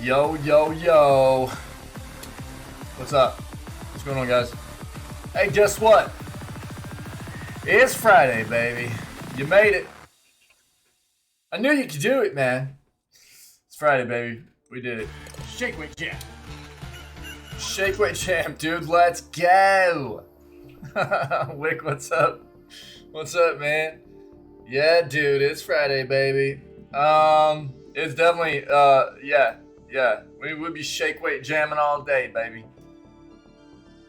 Yo, yo, yo. What's up? What's going on, guys? Hey, guess what? It's Friday, baby. You made it. I knew you could do it, man. It's Friday, baby. We did it. Shake weight jam. Shake weight jam, dude. Let's go. Wick, what's up? What's up, man? Yeah, dude. It's Friday, baby. It's definitely, yeah. We would be shake weight jamming all day, baby.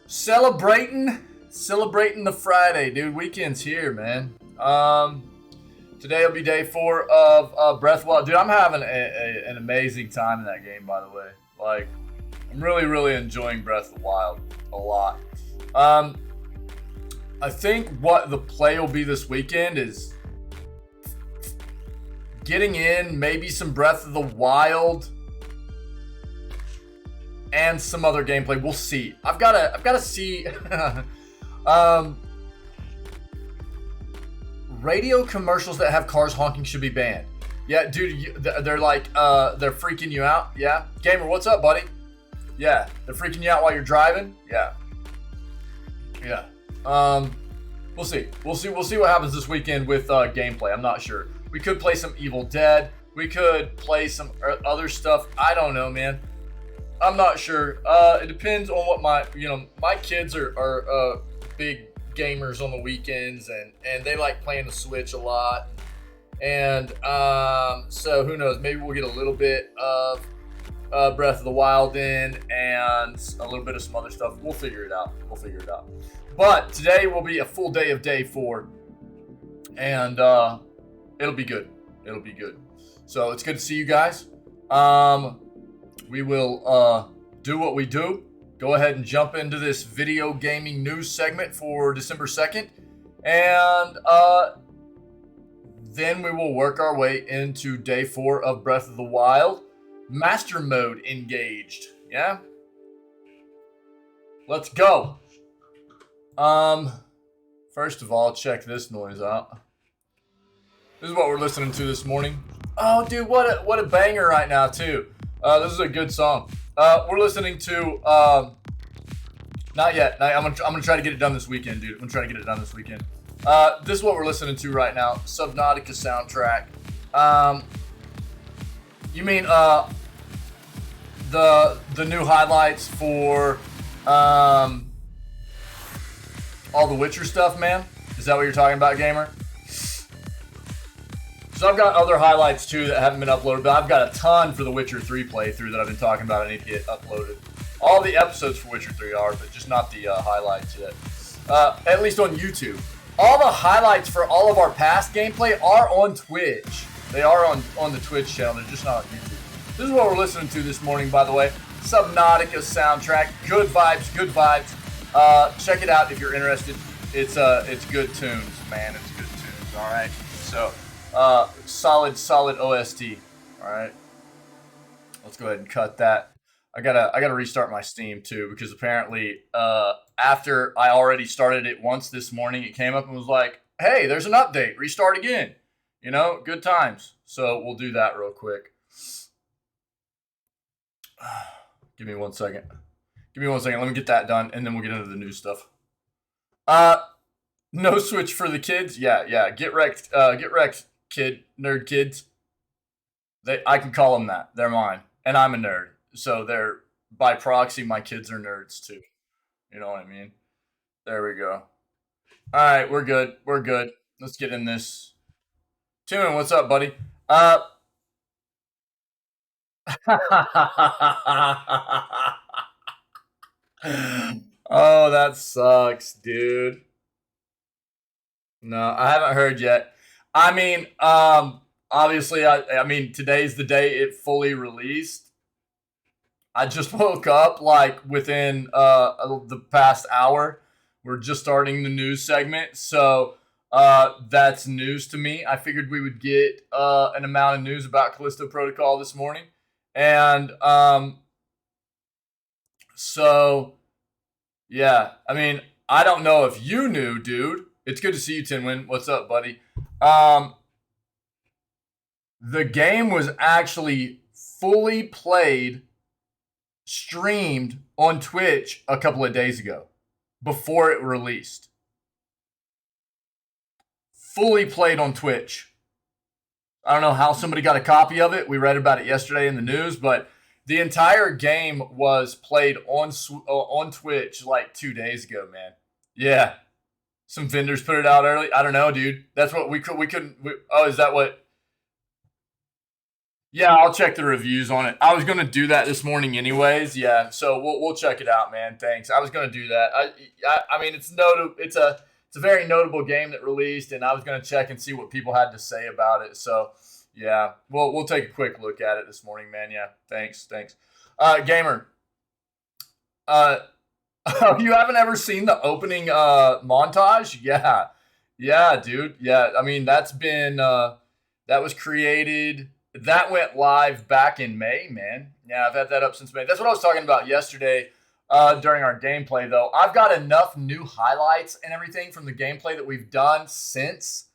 Celebrating the Friday, dude. Weekend's here, man. Today will be day 4 of Breath of the Wild. Dude, I'm having an amazing time in that game, by the way. Like, I'm really enjoying Breath of the Wild a lot. I think what the play will be this weekend is getting in maybe some Breath of the Wild and some other gameplay. We'll see. I've gotta see. Radio commercials that have cars honking should be banned. Yeah, dude, they're like, they're freaking you out. Yeah, gamer, what's up, buddy? Yeah, they're freaking you out while you're driving. Yeah. We'll see. We'll see what happens this weekend with gameplay. I'm not sure. We could play some Evil Dead. We could play some other stuff. I don't know, man. I'm not sure. It depends on what my kids are big gamers on the weekends, and they like playing the Switch a lot. And so who knows? Maybe we'll get a little bit of Breath of the Wild in and a little bit of some other stuff. We'll figure it out. But today will be a full day of day 4, and it'll be good. So it's good to see you guys. We will do what we do. Go ahead and jump into this video gaming news segment for December 2nd. And then we will work our way into day 4 of Breath of the Wild. Master mode engaged. Yeah? Let's go. First of all, check this noise out. This is what we're listening to this morning. Oh, dude, what a banger right now, too. This is a good song. We're listening to, not yet. I'm gonna try to get it done this weekend, dude. This is what we're listening to right now. Subnautica soundtrack. You mean, the new highlights for, all the Witcher stuff, man? Is that what you're talking about, gamer? So I've got other highlights too that haven't been uploaded, but I've got a ton for the Witcher 3 playthrough that I've been talking about. I need to get uploaded. All the episodes for Witcher 3 are, but just not the highlights yet. At least on YouTube. All the highlights for all of our past gameplay are on Twitch. They are on the Twitch channel. They're just not on YouTube. This is what we're listening to this morning, by the way. Subnautica soundtrack. Good vibes. Check it out if you're interested. It's good tunes, man. It's good tunes. All right. So. Solid OST. All right, let's go ahead and cut that. I gotta restart my Steam too, because apparently after I already started it once this morning, it came up and was like, hey, there's an update, restart again. You know, good times. So we'll do that real quick. Give me one second. Let me get that done, and then we'll get into the new stuff. No Switch for the kids. Yeah. Get wrecked. Nerd kids. I can call them that. They're mine, and I'm a nerd. So they're, by proxy, my kids are nerds too. You know what I mean? There we go. All right, we're good. Let's get in this. Timon, what's up, buddy? Oh, that sucks, dude. No, I haven't heard yet. I mean, obviously, I mean, today's the day it fully released. I just woke up, like, within the past hour. We're just starting the news segment, so that's news to me. I figured we would get an amount of news about Callisto Protocol this morning. And so, yeah, I mean, I don't know if you knew, dude. It's good to see you, Tinwin. What's up, buddy? The game was actually fully played streamed on Twitch a couple of days ago before it released. Fully played on Twitch. I don't know how somebody got a copy of it. We read about it yesterday in the news, but the entire game was played on Twitch like 2 days ago, man. Yeah. Some vendors put it out early. I don't know, dude. That's what we couldn't. Oh, is that what? Yeah, I'll check the reviews on it. I was gonna do that this morning, anyways. Yeah, so we'll check it out, man. Thanks. I was gonna do that. I mean, it's a very notable game that released, and I was gonna check and see what people had to say about it. So yeah, we'll take a quick look at it this morning, man. Yeah, thanks. Gamer. You haven't ever seen the opening montage? Yeah, dude. Yeah, I mean that was created. That went live back in May, man. Yeah, I've had that up since May. That's what I was talking about yesterday during our gameplay, though. I've got enough new highlights and everything from the gameplay that we've done since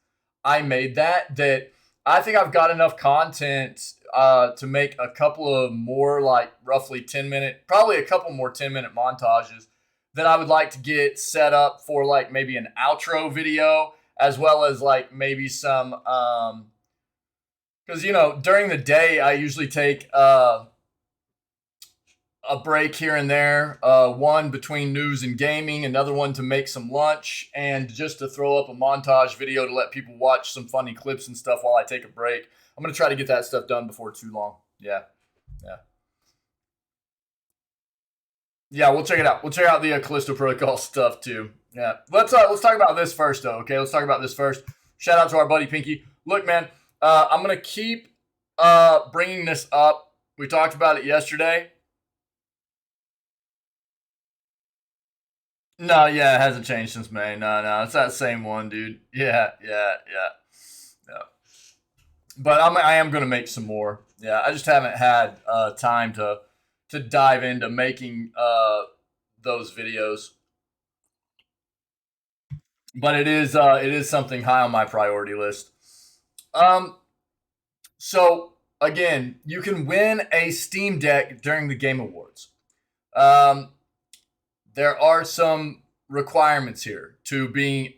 I made that I think I've got enough content to make a couple of more, like, roughly 10-minute, probably a couple more 10-minute montages that I would like to get set up for, like, maybe an outro video, as well as, like, maybe some because, during the day, I usually take a break here and there. One between news and gaming, another one to make some lunch, and just to throw up a montage video to let people watch some funny clips and stuff while I take a break. I'm going to try to get that stuff done before too long. Yeah. Yeah, we'll check it out. We'll check out the Callisto Protocol stuff, too. Yeah. Let's talk about this first, though, okay? Let's talk about this first. Shout out to our buddy Pinky. Look, man, I'm going to keep bringing this up. We talked about it yesterday. No, yeah, it hasn't changed since May. No, it's that same one, dude. Yeah. But I am going to make some more. Yeah, I just haven't had time to dive into making those videos. But it is something high on my priority list. So again, you can win a Steam Deck during the Game Awards. There are some requirements here to being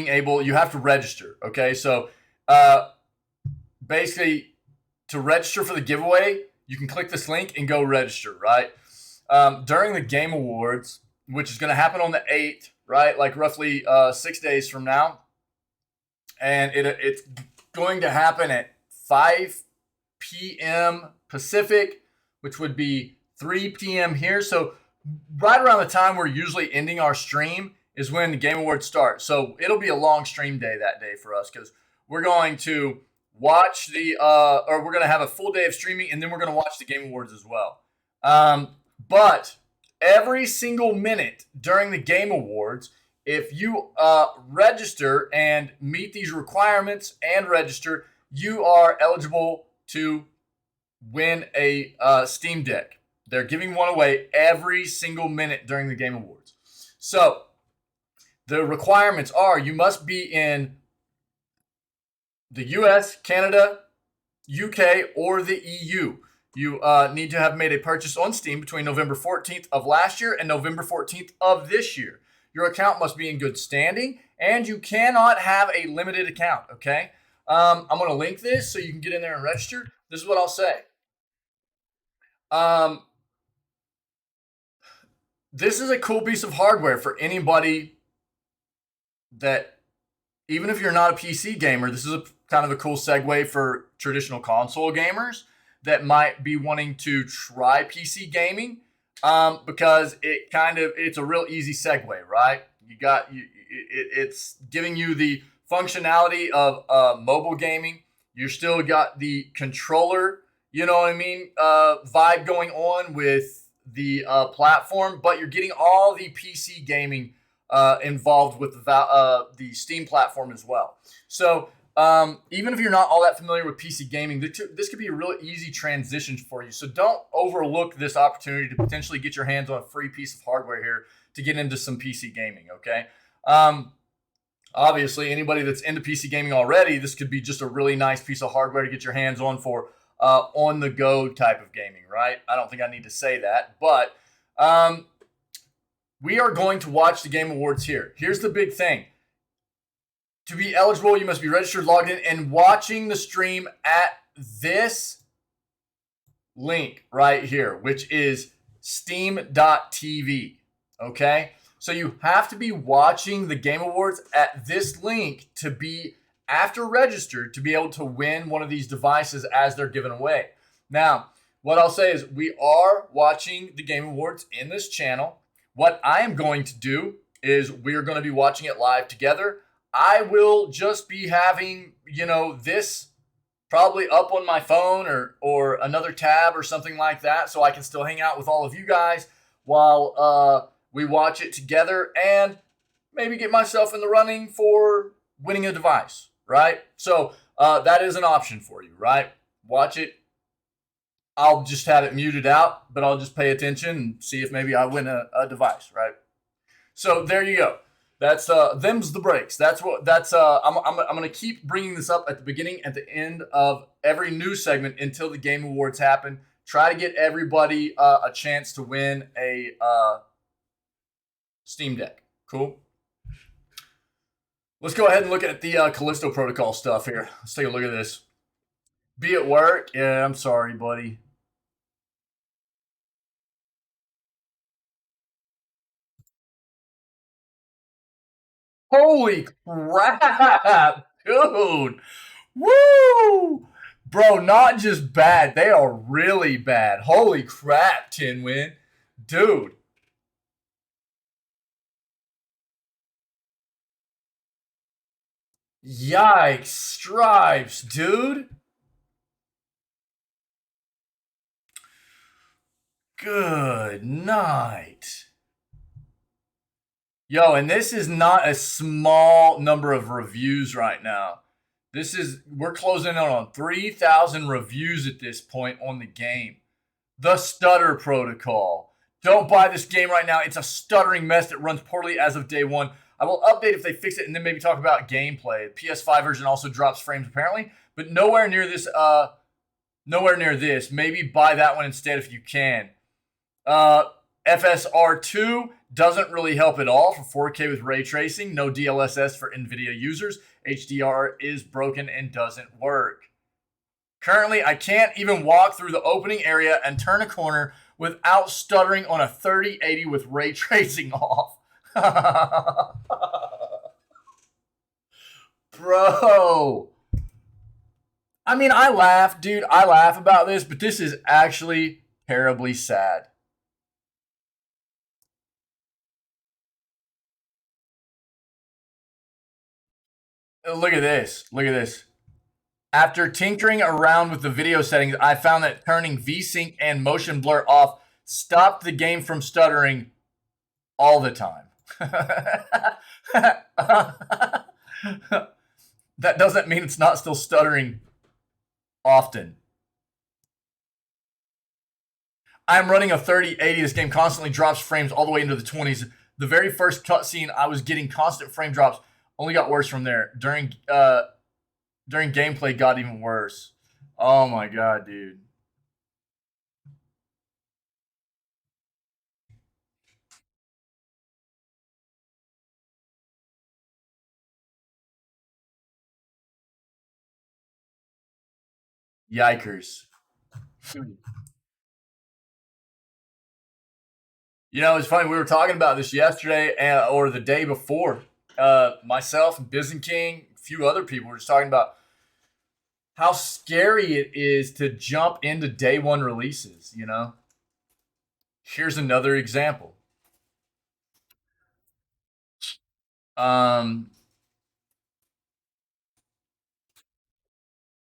able. You have to register. Okay, so basically, to register for the giveaway, you can click this link and go register. Right during the Game Awards, which is going to happen on the 8th, right? Like roughly 6 days from now, and it's going to happen at 5 p.m. Pacific, which would be 3 p.m. here. So right around the time we're usually ending our stream is when the Game Awards start. So it'll be a long stream day that day for us because we're going to watch or we're going to have a full day of streaming, and then we're going to watch the Game Awards as well. But every single minute during the Game Awards, if you register and meet these requirements and register, you are eligible to win a Steam Deck. They're giving one away every single minute during the Game Awards. So the requirements are you must be in the US, Canada, UK, or the EU. You need to have made a purchase on Steam between November 14th of last year and November 14th of this year. Your account must be in good standing, and you cannot have a limited account, okay? I'm going to link this so you can get in there and register. This is what I'll say. This is a cool piece of hardware for anybody that, even if you're not a PC gamer, this is kind of a cool segue for traditional console gamers that might be wanting to try PC gaming, because it's a real easy segue, right? It's giving you the functionality of mobile gaming. You still got the controller, you know what I mean, vibe going on with the platform, but you're getting all the PC gaming involved with the Steam platform as well. So even if you're not all that familiar with PC gaming, this could be a real easy transition for you. So don't overlook this opportunity to potentially get your hands on a free piece of hardware here to get into some PC gaming, okay? Obviously, anybody that's into PC gaming already, this could be just a really nice piece of hardware to get your hands on for on the go type of gaming, right? I don't think I need to say that, but we are going to watch the Game Awards here. Here's the big thing. To be eligible, you must be registered, logged in, and watching the stream at this link right here, which is steam.tv. Okay? So you have to be watching the Game Awards at this link to be, after registered, to be able to win one of these devices as they're given away. Now, what I'll say is we are watching the Game Awards in this channel. What I am going to do is we're going to be watching it live together. I will just be having, this probably up on my phone or another tab or something like that, so I can still hang out with all of you guys while we watch it together and maybe get myself in the running for winning a device, right? So that is an option for you, right? Watch it. I'll just have it muted out, but I'll just pay attention and see if maybe I win a device, right? So there you go. That's them's the breaks. I'm gonna keep bringing this up at the beginning, at the end of every news segment until the Game Awards happen. Try to get everybody a chance to win a Steam Deck. Cool. Let's go ahead and look at the Callisto Protocol stuff here. Let's take a look at this. Be at work? Yeah, I'm sorry, buddy. Holy crap, dude. Woo! Bro, not just bad. They are really bad. Holy crap, Tinwin. Dude. Yikes. Stripes, dude. Good night. Yo, and this is not a small number of reviews right now. We're closing in on 3,000 reviews at this point on the game. The Stutter Protocol. Don't buy this game right now. It's a stuttering mess that runs poorly as of day one. I will update if they fix it and then maybe talk about gameplay. The PS5 version also drops frames apparently, but nowhere near this. Maybe buy that one instead if you can. FSR2 doesn't really help at all for 4K with ray tracing. No DLSS for NVIDIA users. HDR is broken and doesn't work. Currently, I can't even walk through the opening area and turn a corner without stuttering on a 3080 with ray tracing off. Bro. I mean, I laugh about this, but this is actually terribly sad. Look at this. After tinkering around with the video settings, I found that turning VSync and motion blur off stopped the game from stuttering all the time. That doesn't mean it's not still stuttering often. I'm running a 3080. This game constantly drops frames all the way into the 20s. The very first cutscene, I was getting constant frame drops. Only got worse from there. During gameplay, got even worse. Oh my god, dude. Yikers. It's funny. We were talking about this yesterday or the day before. Myself and Bizen King, a few other people were just talking about how scary it is to jump into day one releases, Here's another example.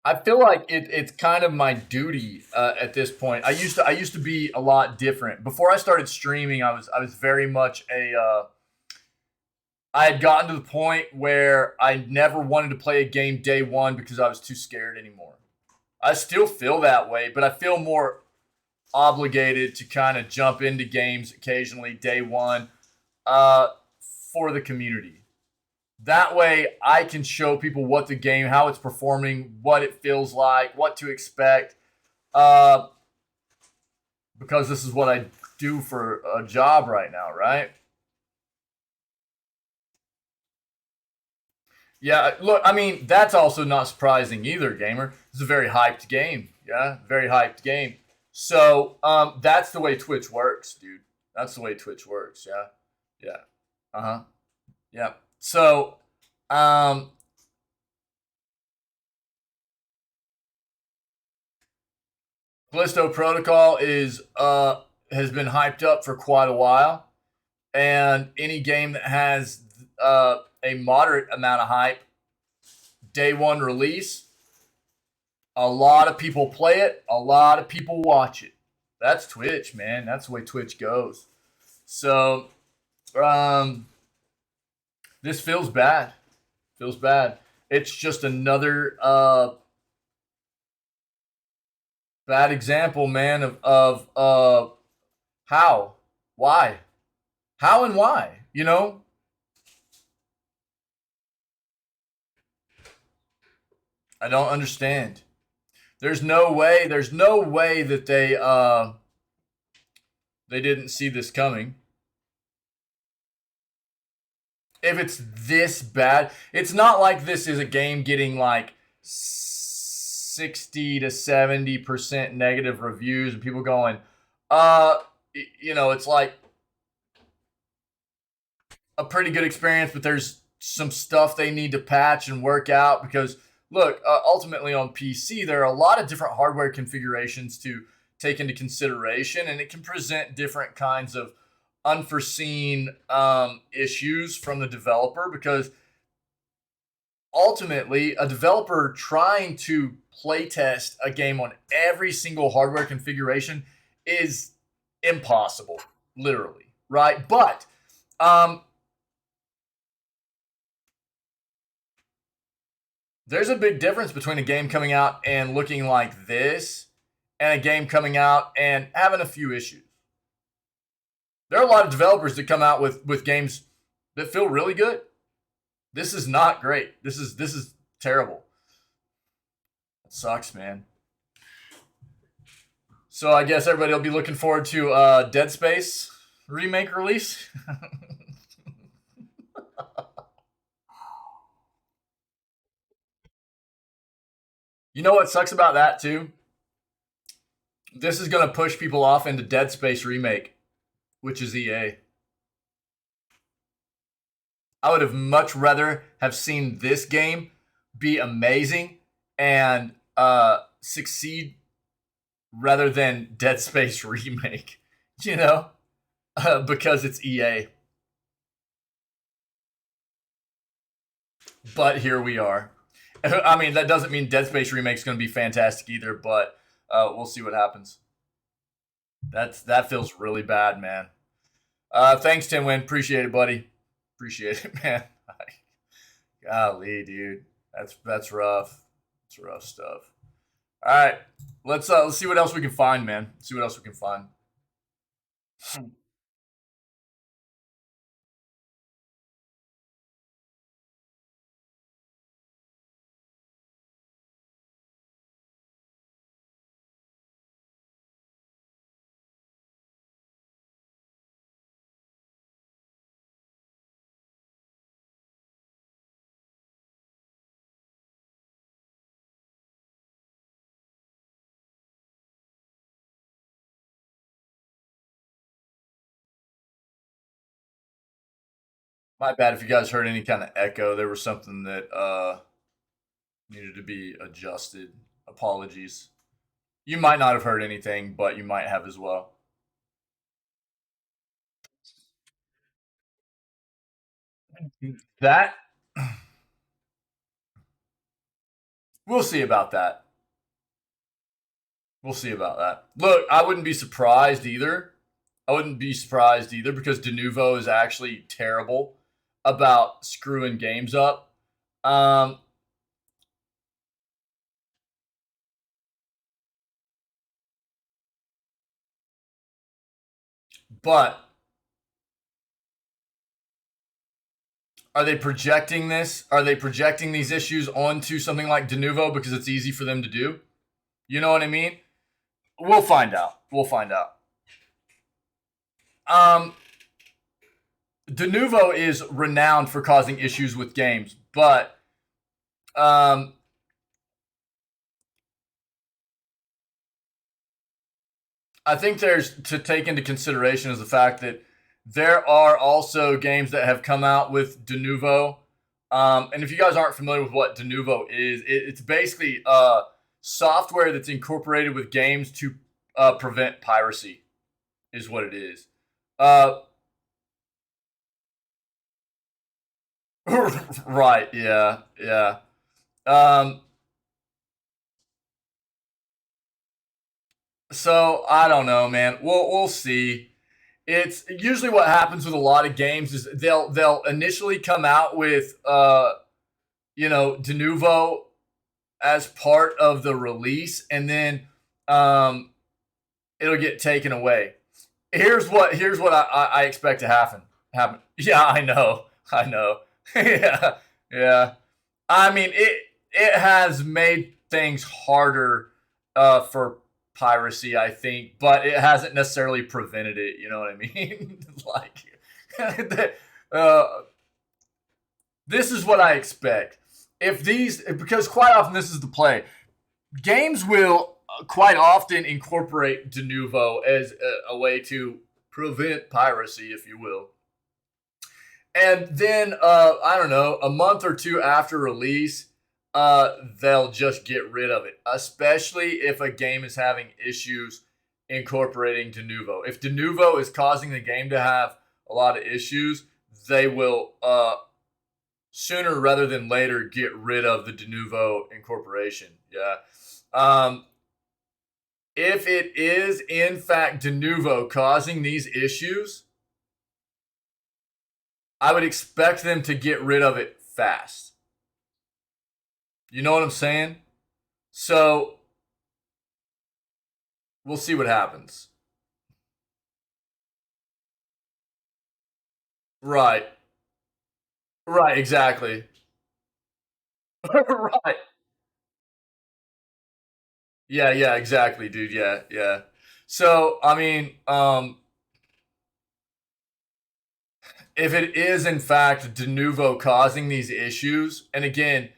I feel like it's kind of my duty at this point. I used to be a lot different. Before I started streaming, I was very much I had gotten to the point where I never wanted to play a game day one because I was too scared anymore. I still feel that way, but I feel more obligated to kind of jump into games occasionally day one for the community. That way I can show people what the game, how it's performing, what it feels like, what to expect. uh, because this is what I do for a job right now, right? Yeah, look, I mean, that's also not surprising either, gamer. It's a very hyped game. Yeah, very hyped game. So, that's the way Twitch works, dude. That's the way Twitch works. Yeah, yeah, uh huh, yeah. So, um, Callisto Protocol is has been hyped up for quite a while, and any game that has a moderate amount of hype, day one release, a lot of people play it, a lot of people watch it. That's Twitch, man. That's the way Twitch goes. So, um, this feels bad. Feels bad. It's just another bad example, man, of how, why, how and why. You know, I don't understand. There's no way. There's no way that they didn't see this coming. If it's this bad, it's not like this is a game getting like 60 to 70% negative reviews and people going, it's like a pretty good experience, but there's some stuff they need to patch and work out because look, ultimately on PC, there are a lot of different hardware configurations to take into consideration, and it can present different kinds of unforeseen issues from the developer because ultimately a developer trying to playtest a game on every single hardware configuration is impossible, literally, right? But there's a big difference between a game coming out and looking like this and a game coming out and having a few issues. There are a lot of developers that come out with games that feel really good. This is not great. This is terrible. It sucks, man. So I guess everybody will be looking forward to Dead Space remake release. You know what sucks about that too? This is going to push people off into Dead Space remake, which is EA. I would have much rather have seen this game be amazing and succeed rather than Dead Space remake. You know, because it's EA. But here we are. I mean, that doesn't mean Dead Space remake is going to be fantastic either, but we'll see what happens. That feels really bad, man. Thanks, Tim Win. Appreciate it, buddy. Appreciate it, man. Golly, dude, that's rough. It's rough stuff. All right, let's see what else we can find, man. Let's see what else we can find. My bad if you guys heard any kind of echo. There was something that needed to be adjusted. Apologies. You might not have heard anything, but you might have as well. That we'll see about that. We'll see about that. Look, I wouldn't be surprised either. I wouldn't be surprised either because Denuvo is actually terrible about screwing games up. Um, but are they projecting this? Are they projecting these issues onto something like Denuvo because it's easy for them to do? You know what I mean? We'll find out. We'll find out. Um, Denuvo is renowned for causing issues with games, but um, I think there's to take into consideration is the fact that there are also games that have come out with Denuvo. And if you guys aren't familiar with what Denuvo is, it's basically software that's incorporated with games to prevent piracy, is what it is. Uh, right, yeah, yeah. Um, so I don't know, man. We'll see. It's usually what happens with a lot of games is they'll initially come out with Denuvo as part of the release, and then um, it'll get taken away. Here's what I expect to happen. Yeah, I know. Yeah, yeah. I mean it has made things harder for piracy, I think, but it hasn't necessarily prevented it. You know what I mean? Like, uh, this is what I expect. If these, because quite often this is the play, games will quite often incorporate de novo as a way to prevent piracy, if you will. And then, I don't know, a month or two after release, they'll just get rid of it, especially if a game is having issues incorporating de novo. If de novo is causing the game to have a lot of issues, they will sooner rather than later get rid of the de novo incorporation. Yeah. Um, if it is in fact de novo causing these issues, I would expect them to get rid of it fast. You know what I'm saying? So we'll see what happens. Right. Right, exactly. Right. Yeah, yeah, exactly, dude. Yeah, yeah. So, I mean, if it is in fact de novo causing these issues, and again,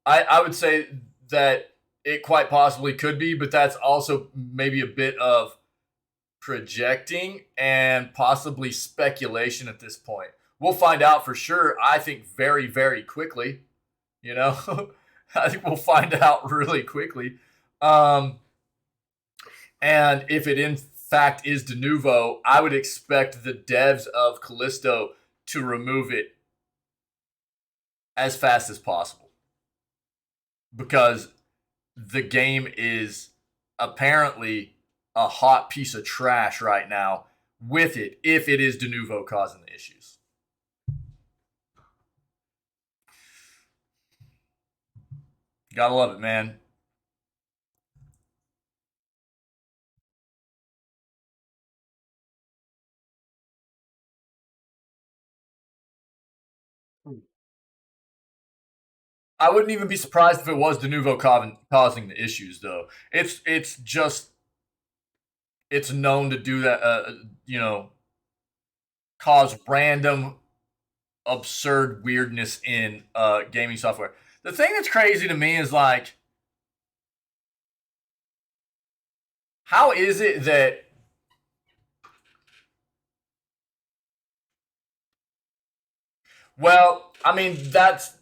I would say that it quite possibly could be, but that's also maybe a bit of projecting and possibly speculation at this point. We'll find out for sure, I think, very, very quickly. You know, I think we'll find out really quickly. Um, and if it in fact is de novo, I would expect the devs of Callisto to remove it as fast as possible because the game is apparently a hot piece of trash right now with it if it is de novo causing the issues. Gotta love it, man. I wouldn't even be surprised if it was de novo causing the issues, though. It's just it's known to do that. You know, cause random absurd weirdness in gaming software. The thing that's crazy to me is like, how is it that? Well, I mean that's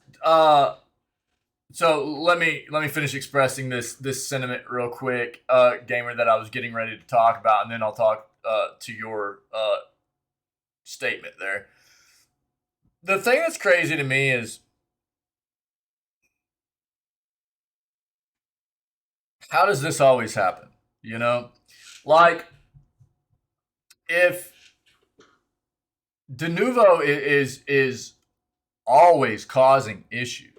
so let me finish expressing this sentiment real quick, gamer, that I was getting ready to talk about, and then I'll talk to your statement there. The thing that's crazy to me is how does this always happen? You know, like if Denuvo is always causing issues,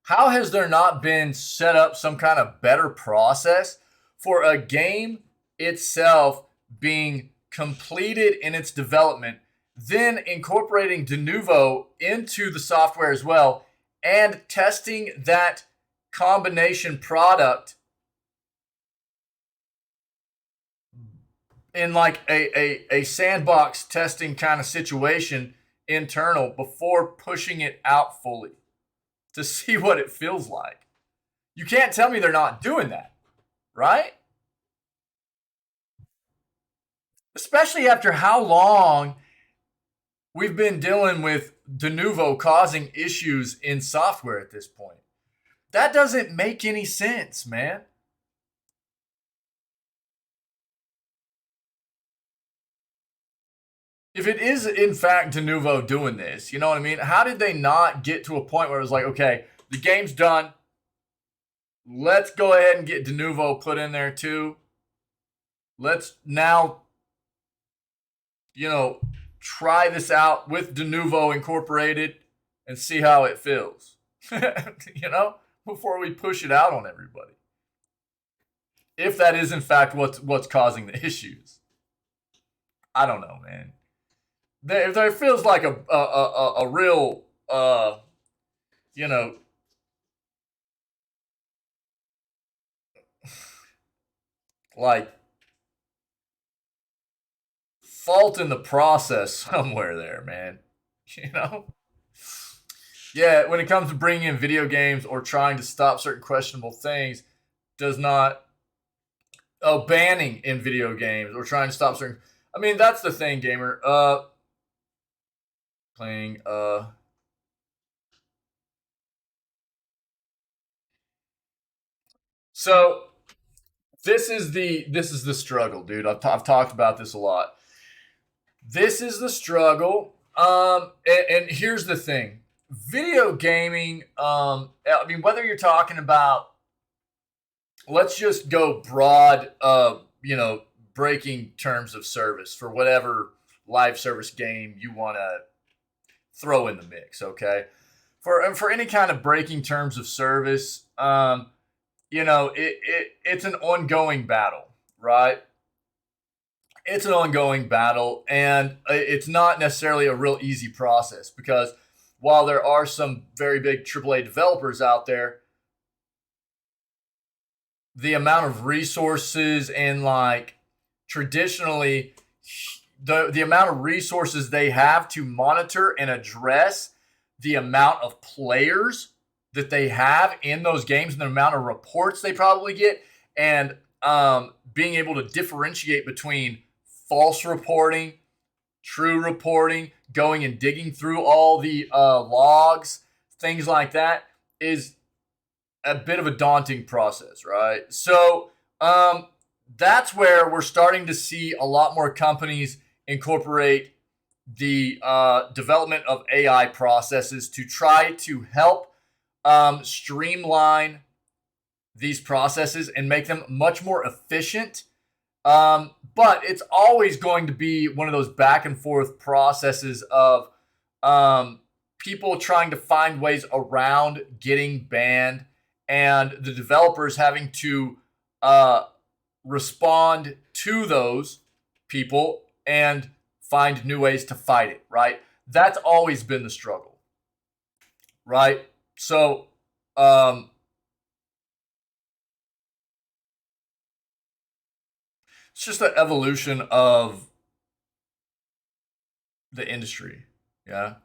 how has there not been set up some kind of better process for a game itself being completed in its development, then incorporating Denuvo into the software as well, and testing that combination product in like a sandbox testing kind of situation internal before pushing it out fully to see what it feels like. You can't tell me they're not doing that, right? Especially after how long we've been dealing with de novo causing issues in software at this point. That doesn't make any sense, man. If it is in fact de novo doing this, you know what I mean? How did they not get to a point where it was like, okay, the game's done. Let's go ahead and get de novo put in there too. Let's now, try this out with de novo incorporated and see how it feels. Before we push it out on everybody. If that is in fact what's causing the issues. I don't know, man. There feels like a real, like fault in the process somewhere there, man. Yeah, when it comes to bringing in video games or trying to stop certain questionable things, does not. Oh, banning in video games or trying to stop certain. I mean, that's the thing, gamer. Playing. So this is the struggle, dude. I've talked about this a lot. This is the struggle. And here's the thing: video gaming. I mean, whether you're talking about, let's just go broad. Breaking terms of service for whatever live service game you want to throw in the mix. Okay, for any kind of breaking terms of service, it's an ongoing battle, right? It's an ongoing battle, and it's not necessarily a real easy process because while there are some very big AAA developers out there, the amount of resources and like traditionally the amount of resources they have to monitor and address the amount of players that they have in those games and the amount of reports they probably get, and being able to differentiate between false reporting, true reporting, going and digging through all the logs, things like that, is a bit of a daunting process, right? So that's where we're starting to see a lot more companies incorporate the development of AI processes to try to help streamline these processes and make them much more efficient. But it's always going to be one of those back and forth processes of people trying to find ways around getting banned and the developers having to respond to those people and find new ways to fight it, right? That's always been the struggle, right? So, it's just the evolution of the industry, yeah?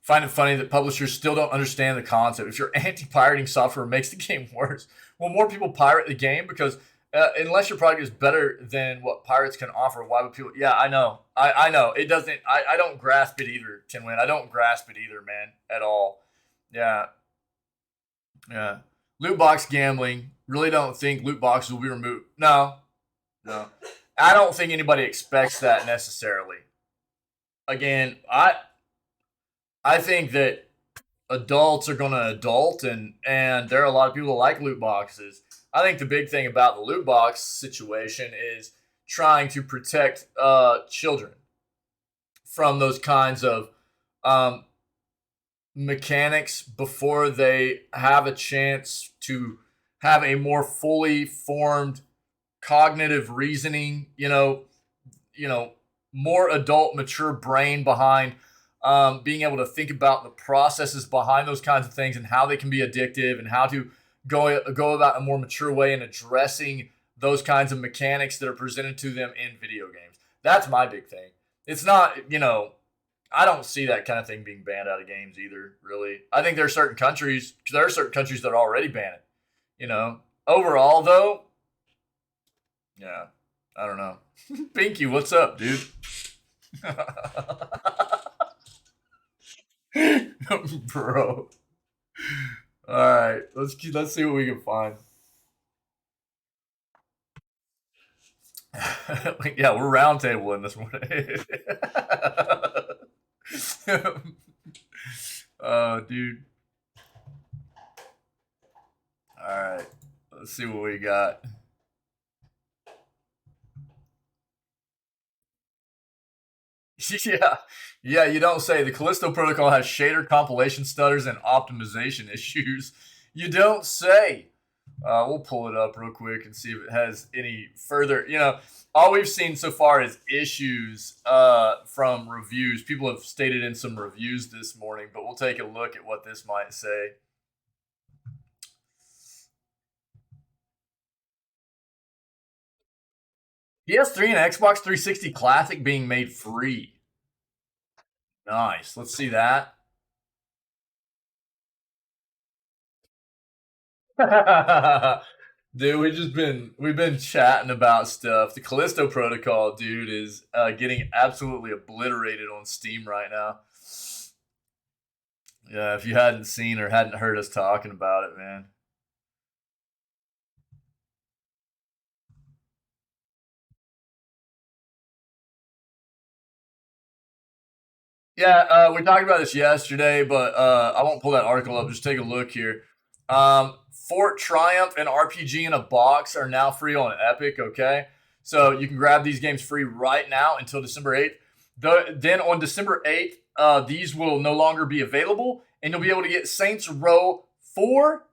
Find it funny that publishers still don't understand the concept. If you're anti-pirating software, it makes the game worse. Well, more people pirate the game because unless your product is better than what pirates can offer, why would people? Yeah, I know. I know. It doesn't. I don't grasp it either, Tinwin. I don't grasp it either, man, at all. Yeah. Yeah. Loot box gambling. Really don't think loot boxes will be removed. No. No. I don't think anybody expects that necessarily. Again, I think that adults are going to adult, and there are a lot of people that like loot boxes. I think the big thing about the loot box situation is trying to protect children from those kinds of mechanics before they have a chance to have a more fully formed cognitive reasoning, more adult, mature brain behind being able to think about the processes behind those kinds of things and how they can be addictive and how to go about a more mature way in addressing those kinds of mechanics that are presented to them in video games. That's my big thing. It's not, I don't see that kind of thing being banned out of games either, really. I think there are certain countries that already ban it. Overall, though, yeah, I don't know. Pinky, what's up, dude? Bro. All right, let's see what we can find. Yeah, we're roundtabling this morning. Dude. All right, let's see what we got. Yeah, you don't say. The Callisto protocol has shader compilation stutters and optimization issues. You don't say. We'll pull it up real quick and see if it has any further. All we've seen so far is issues from reviews. People have stated in some reviews this morning, but we'll take a look at what this might say. PS3 and Xbox 360 Classic being made free. Nice. Let's see that. Dude, we've been chatting about stuff. The Callisto Protocol, dude, is getting absolutely obliterated on Steam right now. Yeah, if you hadn't seen or hadn't heard us talking about it, man. Yeah, we talked about this yesterday, but I won't pull that article up. Just take a look here. Fort Triumph and RPG in a Box are now free on Epic, okay? So you can grab these games free right now until December 8th. Then on December 8th, these will no longer be available, and you'll be able to get Saints Row 4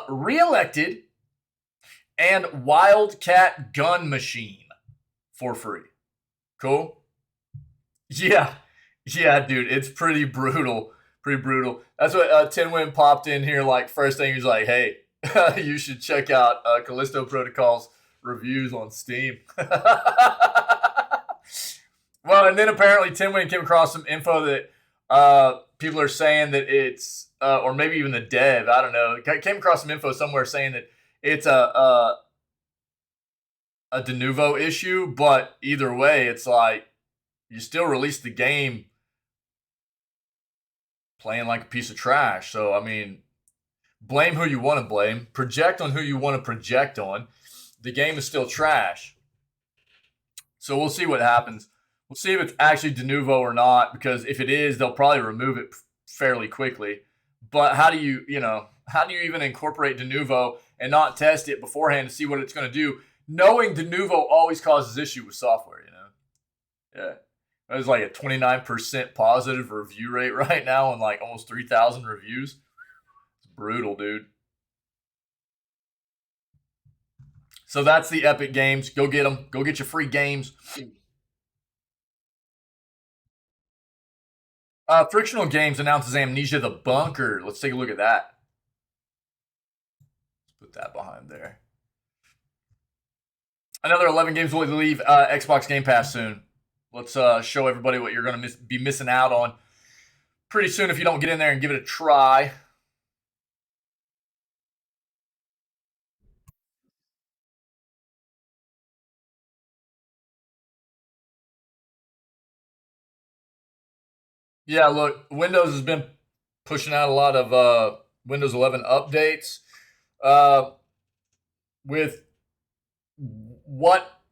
Reelected and Wildcat Gun Machine for free. Cool? Yeah. Yeah, dude, it's pretty brutal. Pretty brutal. That's what Tinwin popped in here. Like, first thing he's like, hey, you should check out Callisto Protocol's reviews on Steam. Well, and then apparently Tinwin came across some info that people are saying that it's, or maybe even the dev, I don't know, came across some info somewhere saying that it's a de novo issue, but either way, it's like you still release the game playing like a piece of trash. So, I mean, blame who you want to blame, project on who you want to project on. The game is still trash. So we'll see what happens. We'll see if it's actually de novo or not, because if it is, they'll probably remove it fairly quickly. But how do you even incorporate de novo and not test it beforehand to see what it's going to do, knowing de novo always causes issue with software, Yeah. There's like a 29% positive review rate right now on like almost 3,000 reviews. It's brutal, dude. So that's the Epic games. Go get them. Go get your free games. Frictional Games announces Amnesia the Bunker. Let's take a look at that. Let's put that behind there. Another 11 games will leave Xbox Game Pass soon. Let's show everybody what you're going to be missing out on pretty soon if you don't get in there and give it a try. Yeah, look, Windows has been pushing out a lot of Windows 11 updates with what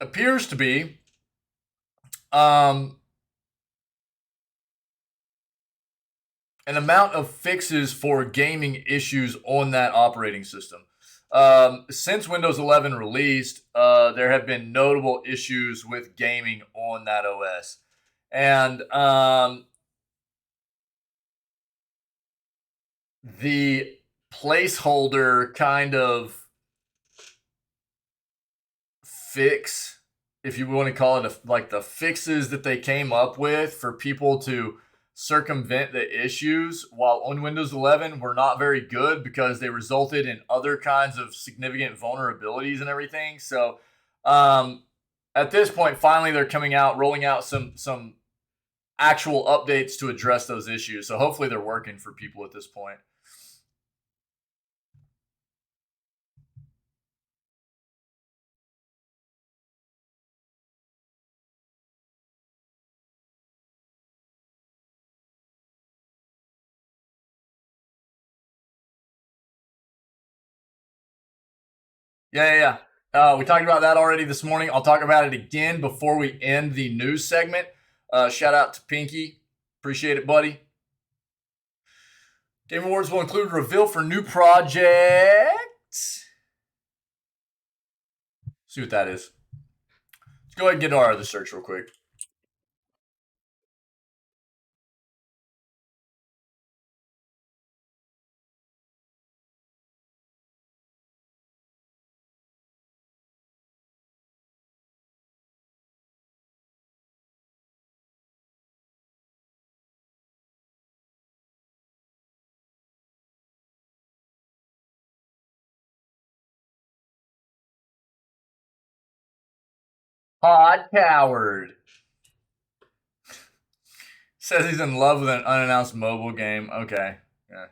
appears to be an amount of fixes for gaming issues on that operating system. Since Windows 11 released, there have been notable issues with gaming on that OS. And the placeholder kind of fix, if you want to call it like the fixes that they came up with for people to circumvent the issues, while on Windows 11 were not very good because they resulted in other kinds of significant vulnerabilities and everything. So at this point, finally, they're rolling out some actual updates to address those issues. So hopefully they're working for people at this point. Yeah. We talked about that already this morning. I'll talk about it again before we end the news segment. Shout out to Pinky. Appreciate it, buddy. Game Awards will include reveal for new project. See what that is. Let's go ahead and get our other search real quick. Pod Coward says he's in love with an unannounced mobile game. Okay. Yeah.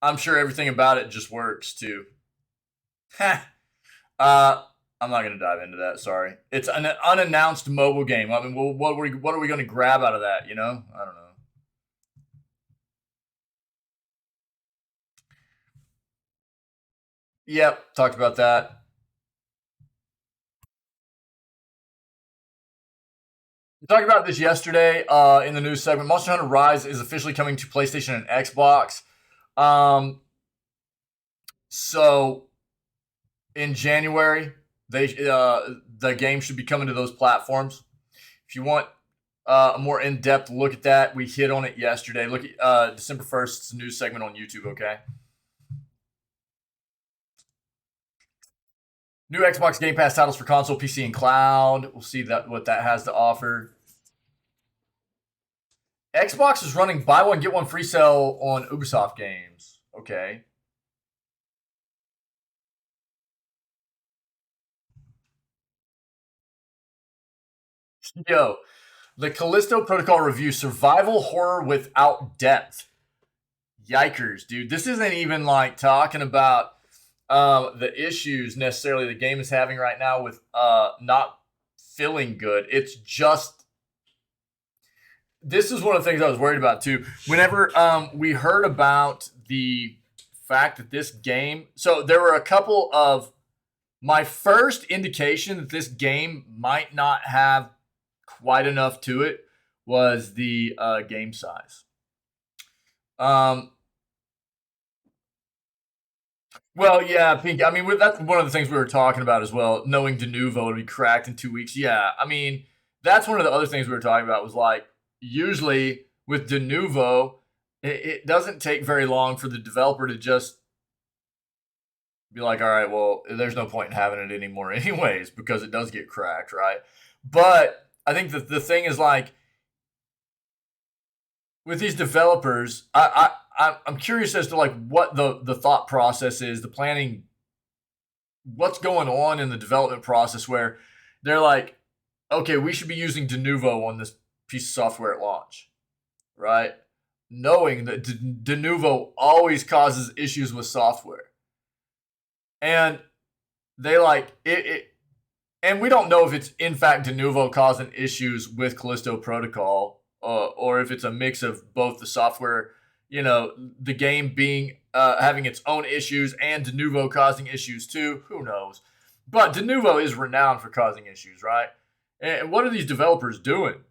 I'm sure everything about it just works too. I'm not going to dive into that. Sorry. It's an unannounced mobile game. I mean, what are we going to grab out of that? You know, I don't know. Yep, talked about that. We talked about this yesterday in the news segment. Monster Hunter Rise is officially coming to PlayStation and Xbox. So in January, the game should be coming to those platforms. If you want a more in-depth look at that, we hit on it yesterday. Look at December 1st news segment on YouTube, okay? New Xbox Game Pass titles for console, PC, and cloud. We'll see what that has to offer. Xbox is running buy one, get one free sale on Ubisoft games. Okay. Yo, the Callisto Protocol review, survival horror without depth. Yikers, dude. This isn't even like talking about the issues necessarily the game is having right now with not feeling good. It's just, this is one of the things I was worried about too. Whenever we heard about the fact that this game, so there were a couple of, my first indication that this game might not have quite enough to it was the game size. Well, yeah, Pink. I mean, that's one of the things we were talking about as well. Knowing Denuvo to be cracked in 2 weeks. Yeah, I mean, that's one of the other things we were talking about. Was like usually with Denuvo, it doesn't take very long for the developer to just be like, all right, well, there's no point in having it anymore, anyways, because it does get cracked, right? But I think that the thing is like with these developers, I'm curious as to like what the thought process is, the planning, what's going on in the development process where they're like, okay, we should be using Denuvo on this piece of software at launch, right? Knowing that Denuvo always causes issues with software, and they like it, and we don't know if it's in fact Denuvo causing issues with Callisto Protocol, or if it's a mix of both the software, you know, the game being having its own issues and Denuvo causing issues too. Who knows? But Denuvo is renowned for causing issues, right? And what are these developers doing?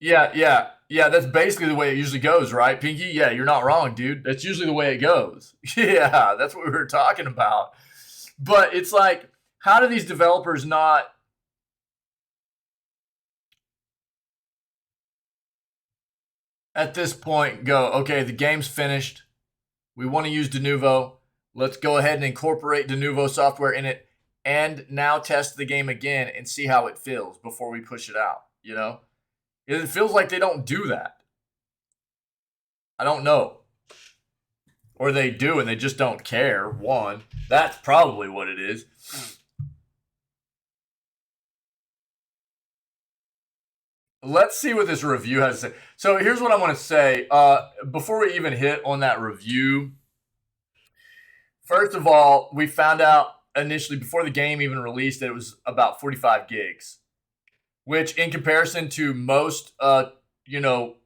Yeah. That's basically the way it usually goes, right, Pinky? Yeah, you're not wrong, dude. That's usually the way it goes. Yeah, that's what we were talking about. But it's like, how do these developers not at this point go, okay, the game's finished. We want to use Denuvo. Let's go ahead and incorporate Denuvo software in it and now test the game again and see how it feels before we push it out, you know? It feels like they don't do that. I don't know. Or they do and they just don't care. One, that's probably what it is. Let's see what this review has to say. So here's what I want to say. Before we even hit on that review, first of all, we found out initially before the game even released that it was about 45 gigs, which in comparison to most, you know,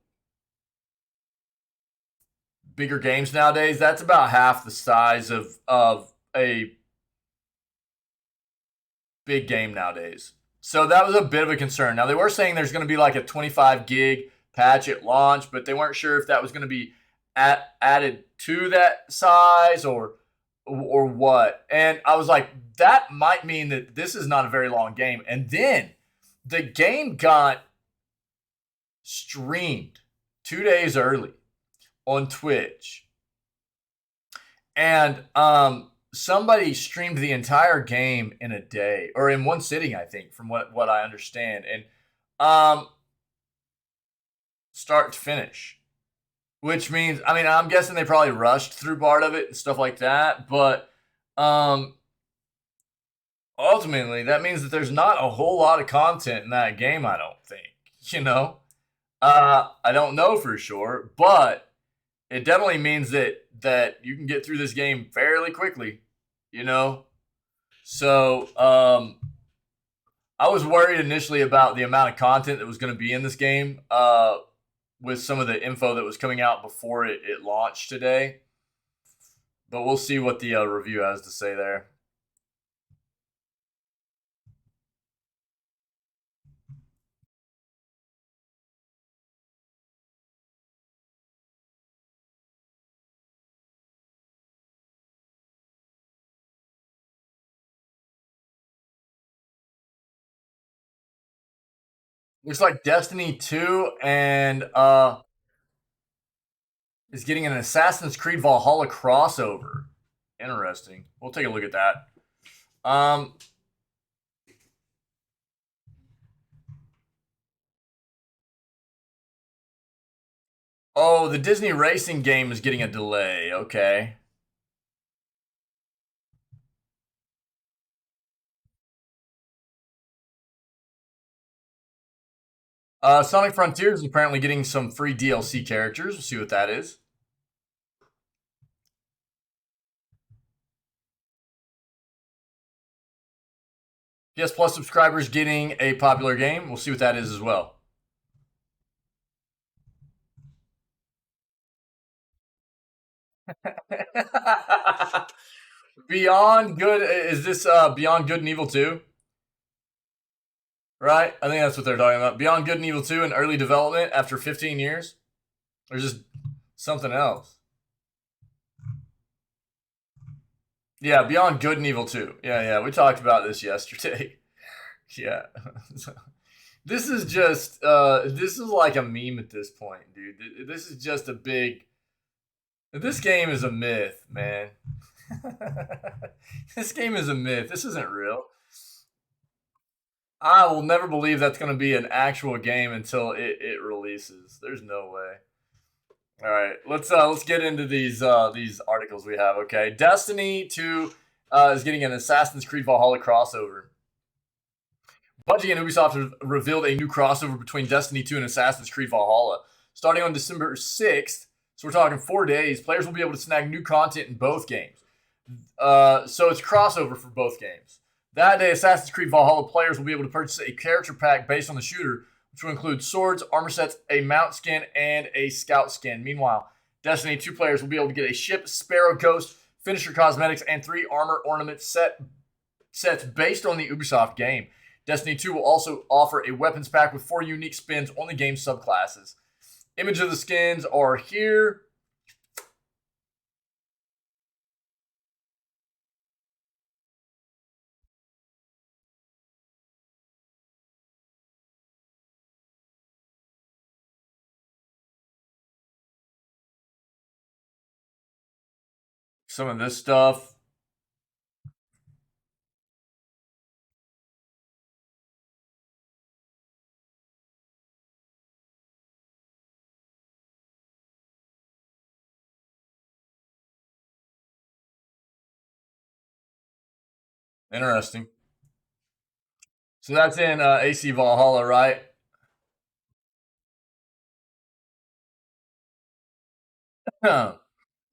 bigger games nowadays, that's about half the size of a big game nowadays. So that was a bit of a concern. Now they were saying there's going to be like a 25 gig patch at launch, but they weren't sure if that was going to be added to that size or what. And I was like, that might mean that this is not a very long game. And then the game got streamed 2 days early on Twitch. And somebody streamed the entire game in a day or in one sitting, I think, from what I understand. And start to finish. Which means, I mean, I'm guessing they probably rushed through part of it and stuff like that, but ultimately that means that there's not a whole lot of content in that game, I don't think. You know? I don't know for sure, but it definitely means that you can get through this game fairly quickly, you know? So, I was worried initially about the amount of content that was going to be in this game, with some of the info that was coming out before it launched today. But we'll see what the review has to say there. Looks like Destiny 2 and is getting an Assassin's Creed Valhalla crossover. Interesting. We'll take a look at that. Oh, the Disney racing game is getting a delay. Okay. Sonic Frontiers is apparently getting some free DLC characters. We'll see what that is. PS Plus subscribers getting a popular game. We'll see what that is as well. Beyond Good, is this Beyond Good and Evil 2? Right? I think that's what they're talking about. Beyond Good and Evil 2 in early development after 15 years? Or just something else? Yeah, Beyond Good and Evil 2. Yeah, we talked about this yesterday. Yeah. This is just this is like a meme at this point, dude. This is just a big this game is a myth, man. This game is a myth. This isn't real. I will never believe that's going to be an actual game until it releases. There's no way. All right, let's get into these articles we have. Okay, Destiny 2 is getting an Assassin's Creed Valhalla crossover. Bungie and Ubisoft have revealed a new crossover between Destiny 2 and Assassin's Creed Valhalla. Starting on December 6th, so we're talking 4 days, players will be able to snag new content in both games. So it's crossover for both games. That day, Assassin's Creed Valhalla players will be able to purchase a character pack based on the shooter, which will include swords, armor sets, a mount skin, and a scout skin. Meanwhile, Destiny 2 players will be able to get a ship, Sparrow Ghost, finisher cosmetics, and 3 armor ornament sets based on the Ubisoft game. Destiny 2 will also offer a weapons pack with 4 unique spins on the game's subclasses. Image of the skins are here. Some of this stuff. Interesting. So that's in AC Valhalla, right? Then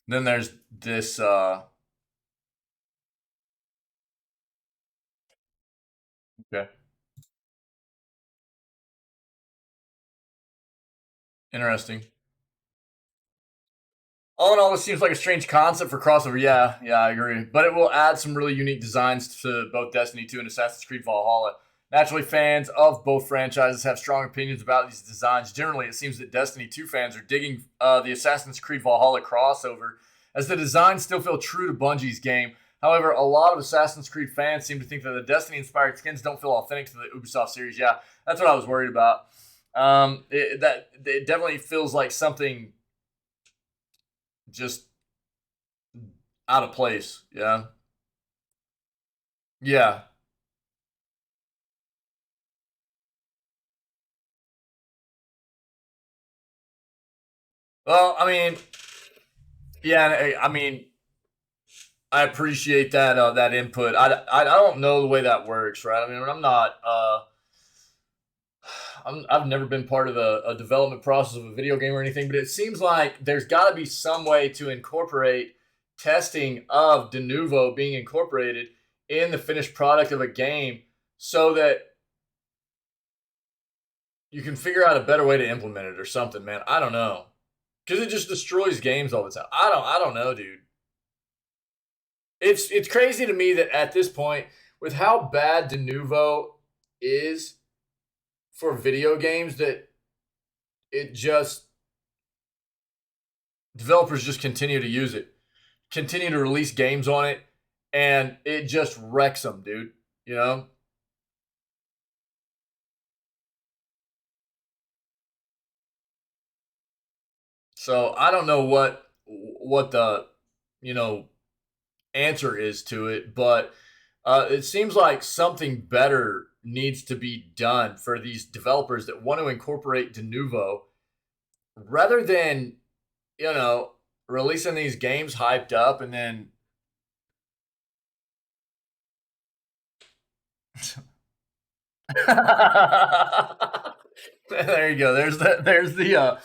there's this. Okay. Interesting. All in all, this seems like a strange concept for crossover. Yeah, yeah, I agree. But it will add some really unique designs to both Destiny 2 and Assassin's Creed Valhalla. Naturally, fans of both franchises have strong opinions about these designs. Generally, it seems that Destiny 2 fans are digging the Assassin's Creed Valhalla crossover, as the designs still feel true to Bungie's game. However, a lot of Assassin's Creed fans seem to think that the Destiny-inspired skins don't feel authentic to the Ubisoft series. Yeah, that's what I was worried about. It definitely feels like something just out of place. Yeah. Yeah. Well, I mean, yeah. I mean, I appreciate that input. I don't know the way that works, right? I mean, I'm not. I've never been part of a development process of a video game or anything, but it seems like there's got to be some way to incorporate testing of de novo being incorporated in the finished product of a game, so that you can figure out a better way to implement it or something, man. I don't know, because it just destroys games all the time. I don't know, dude. It's crazy to me that at this point, with how bad de novo is for video games, that it just developers just continue to use it, continue to release games on it, and it just wrecks them, dude. You know. So I don't know what the you know answer is to it, but it seems like something better needs to be done for these developers that want to incorporate de novo, rather than you know releasing these games hyped up and then there you go. There's the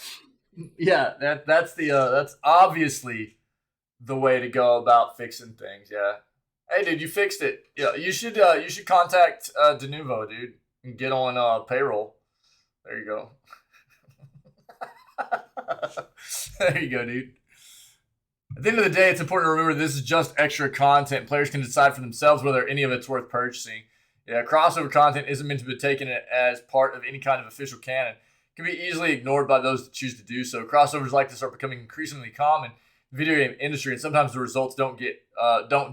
yeah, that's obviously the way to go about fixing things. Yeah. Hey, dude, you fixed it. Yeah, you should contact Denuvo, dude, and get on payroll. There you go. There you go, dude. At the end of the day, it's important to remember this is just extra content. Players can decide for themselves whether any of it's worth purchasing. Yeah, crossover content isn't meant to be taken as part of any kind of official canon. It can be easily ignored by those that choose to do so. Crossovers like this are becoming increasingly common in the video game industry, and sometimes the results don't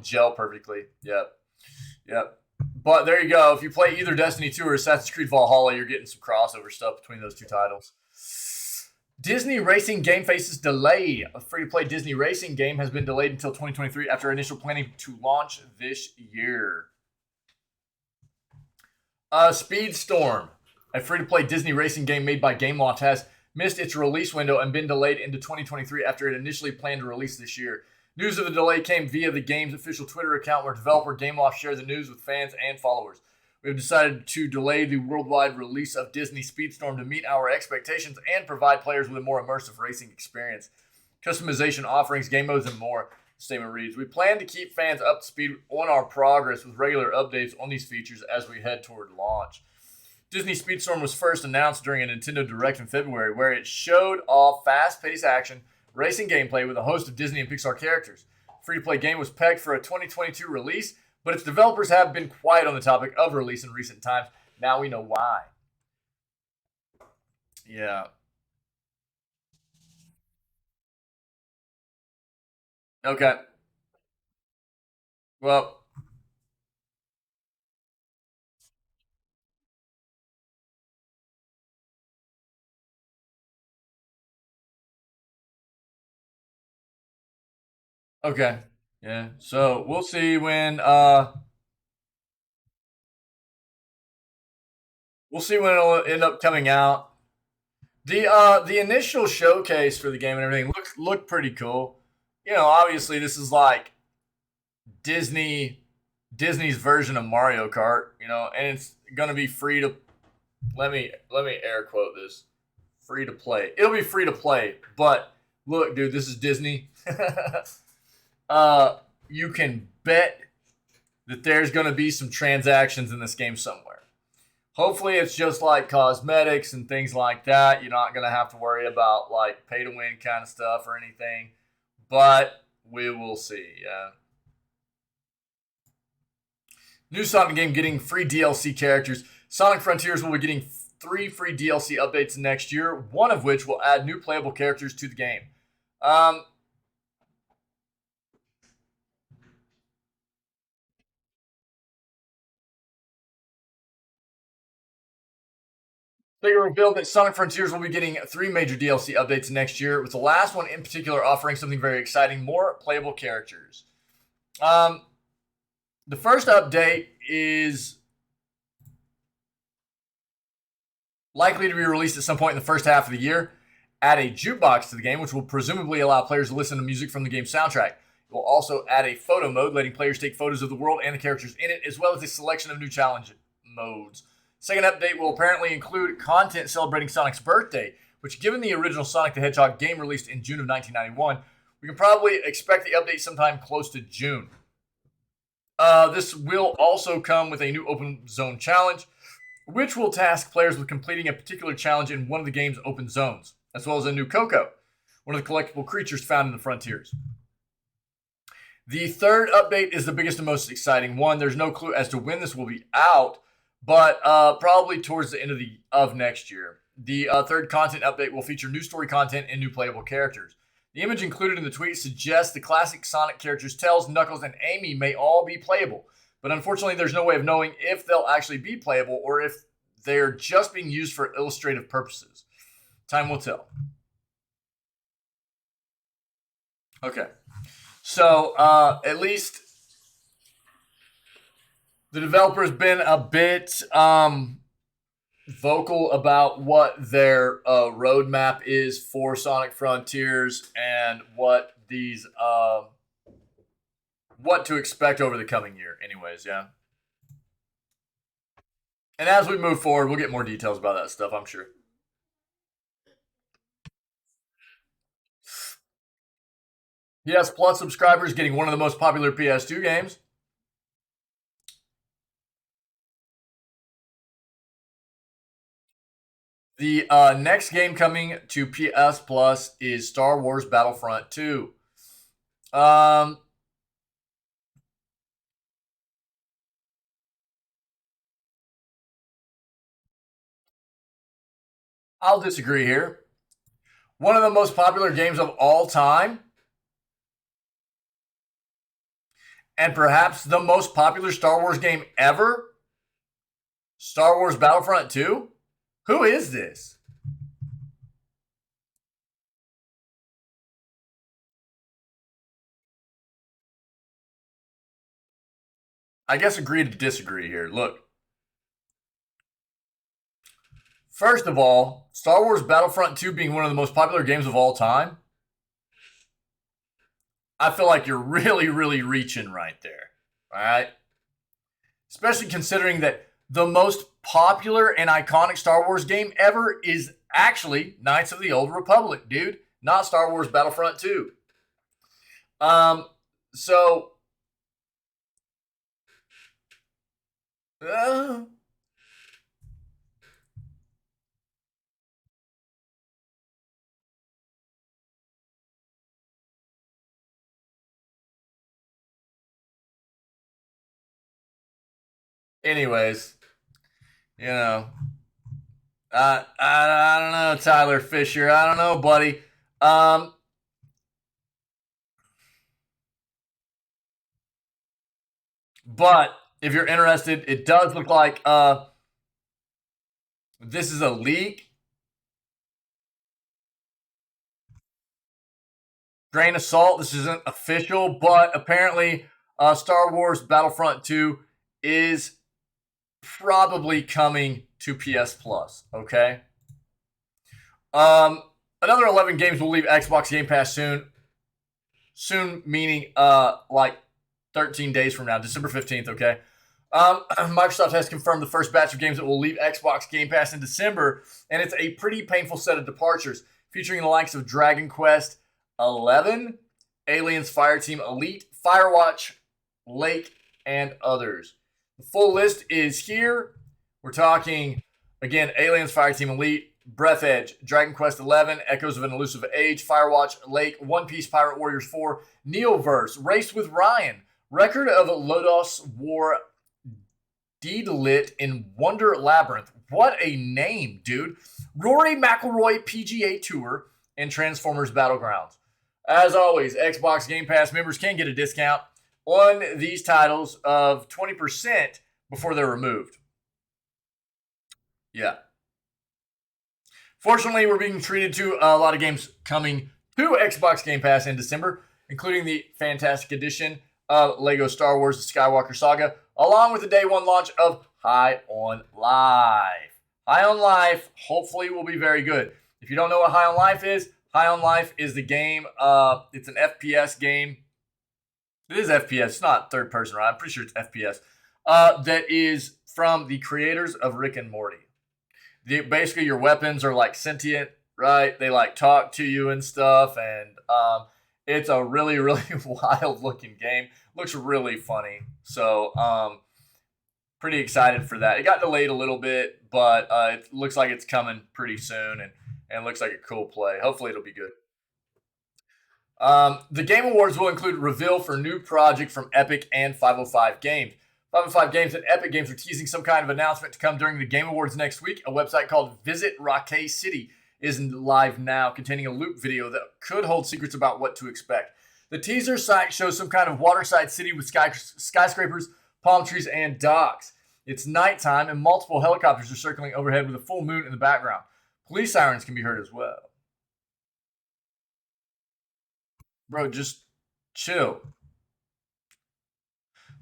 gel perfectly. Yep, yep. But there you go. If you play either Destiny 2 or Assassin's Creed Valhalla, you're getting some crossover stuff between those two titles. Disney Racing game faces delay. A free-to-play Disney Racing game has been delayed until 2023 after initial planning to launch this year. Speedstorm, a free-to-play Disney Racing game made by Gameloft, has missed its release window and been delayed into 2023 after it initially planned to release this year. News of the delay came via the game's official Twitter account, where developer Gameloft shared the news with fans and followers. We have decided to delay the worldwide release of Disney Speedstorm to meet our expectations and provide players with a more immersive racing experience, customization offerings, game modes, and more. The statement reads, we plan to keep fans up to speed on our progress with regular updates on these features as we head toward launch. Disney Speedstorm was first announced during a Nintendo Direct in February, where it showed off fast-paced action, racing gameplay with a host of Disney and Pixar characters. The free-to-play game was pegged for a 2022 release, but its developers have been quiet on the topic of release in recent times. Now we know why. Yeah. Okay. Well, okay. Yeah. So we'll see when it'll end up coming out. The initial showcase for the game and everything looked pretty cool. You know, obviously this is like Disney. Disney's version of Mario Kart, you know, and it's gonna be free to. Let me air quote this. Free to play. It'll be free to play, but look, dude, this is Disney. You can bet that there's gonna be some transactions in this game somewhere. Hopefully, it's just like cosmetics and things like that. You're not gonna have to worry about like pay to win kind of stuff or anything, but we will see. Yeah. New Sonic game getting free DLC characters. Sonic Frontiers will be getting 3 free DLC updates next year, one of which will add new playable characters to the game. They revealed that Sonic Frontiers will be getting 3 major DLC updates next year, with the last one in particular offering something very exciting: more playable characters. The first update is likely to be released at some point in the first half of the year. Add a jukebox to the game, which will presumably allow players to listen to music from the game's soundtrack. It will also add a photo mode, letting players take photos of the world and the characters in it, as well as a selection of new challenge modes. Second update will apparently include content celebrating Sonic's birthday, which, given the original Sonic the Hedgehog game released in June of 1991, we can probably expect the update sometime close to June. This will also come with a new open zone challenge, which will task players with completing a particular challenge in one of the game's open zones, as well as a new Coco, one of the collectible creatures found in the Frontiers. The third update is the biggest and most exciting one. There's no clue as to when this will be out, but probably towards the end of next year. The third content update will feature new story content and new playable characters. The image included in the tweet suggests the classic Sonic characters Tails, Knuckles, and Amy may all be playable, but unfortunately there's no way of knowing if they'll actually be playable or if they're just being used for illustrative purposes. Time will tell. Okay. So, at least the developer has been a bit vocal about what their roadmap is for Sonic Frontiers and what to expect over the coming year. Anyways, yeah. And as we move forward, we'll get more details about that stuff, I'm sure. PS Plus subscribers getting one of the most popular PS2 games. The next game coming to PS Plus is Star Wars Battlefront 2. I'll disagree here. One of the most popular games of all time, and perhaps the most popular Star Wars game ever, Star Wars Battlefront 2? Who is this? I guess agree to disagree here. Look. First of all, Star Wars Battlefront 2 being one of the most popular games of all time, I feel like you're really, really reaching right there. All right? Especially considering that the most popular and iconic Star Wars game ever is actually Knights of the Old Republic, dude. Not Star Wars Battlefront 2. So anyways, you know, I don't know, Tyler Fisher. I don't know, buddy. But if you're interested, it does look like this is a leak. Grain of salt. This isn't official, but apparently, Star Wars Battlefront 2 is probably coming to PS Plus. Okay. Another 11 games will leave Xbox Game Pass soon. Soon meaning like 13 days from now, December 15th, okay? Microsoft has confirmed the first batch of games that will leave Xbox Game Pass in December, and it's a pretty painful set of departures, featuring the likes of Dragon Quest 11, Aliens Fireteam Elite, Firewatch, Lake, and others. The full list is here. We're talking, again, Aliens Fireteam Elite, Breath Edge, Dragon Quest 11, Echoes of an Elusive Age, Firewatch, Lake, One Piece Pirate Warriors 4, Neoverse, Race with Ryan, Record of Lodos War, Deedlit in Wonder Labyrinth. What a name, dude. Rory McIlroy PGA Tour and Transformers Battlegrounds. As always, Xbox Game Pass members can get a discount on these titles of 20% before they're removed. Yeah. Fortunately, we're being treated to a lot of games coming to Xbox Game Pass in December, including the Fantastic Edition of LEGO Star Wars The Skywalker Saga, along with the day one launch of High on Life. High on Life hopefully will be very good. If you don't know what High on Life is the game. It's an FPS game. It is FPS. It's not third person, right? I'm pretty sure it's FPS. That is from the creators of Rick and Morty. Basically, your weapons are like sentient, right? They like talk to you and stuff, and it's a really, really wild looking game. Looks really funny. So, pretty excited for that. It got delayed a little bit, but it looks like it's coming pretty soon, and looks like a cool play. Hopefully, it'll be good. The Game Awards will include reveal for new project from Epic and 505 Games. 505 Games and Epic Games are teasing some kind of announcement to come during the Game Awards next week. A website called Visit Rockay City is live now, containing a loop video that could hold secrets about what to expect. The teaser site shows some kind of waterside city with skyscrapers, palm trees, and docks. It's nighttime, and multiple helicopters are circling overhead with a full moon in the background. Police sirens can be heard as well. Bro, just chill.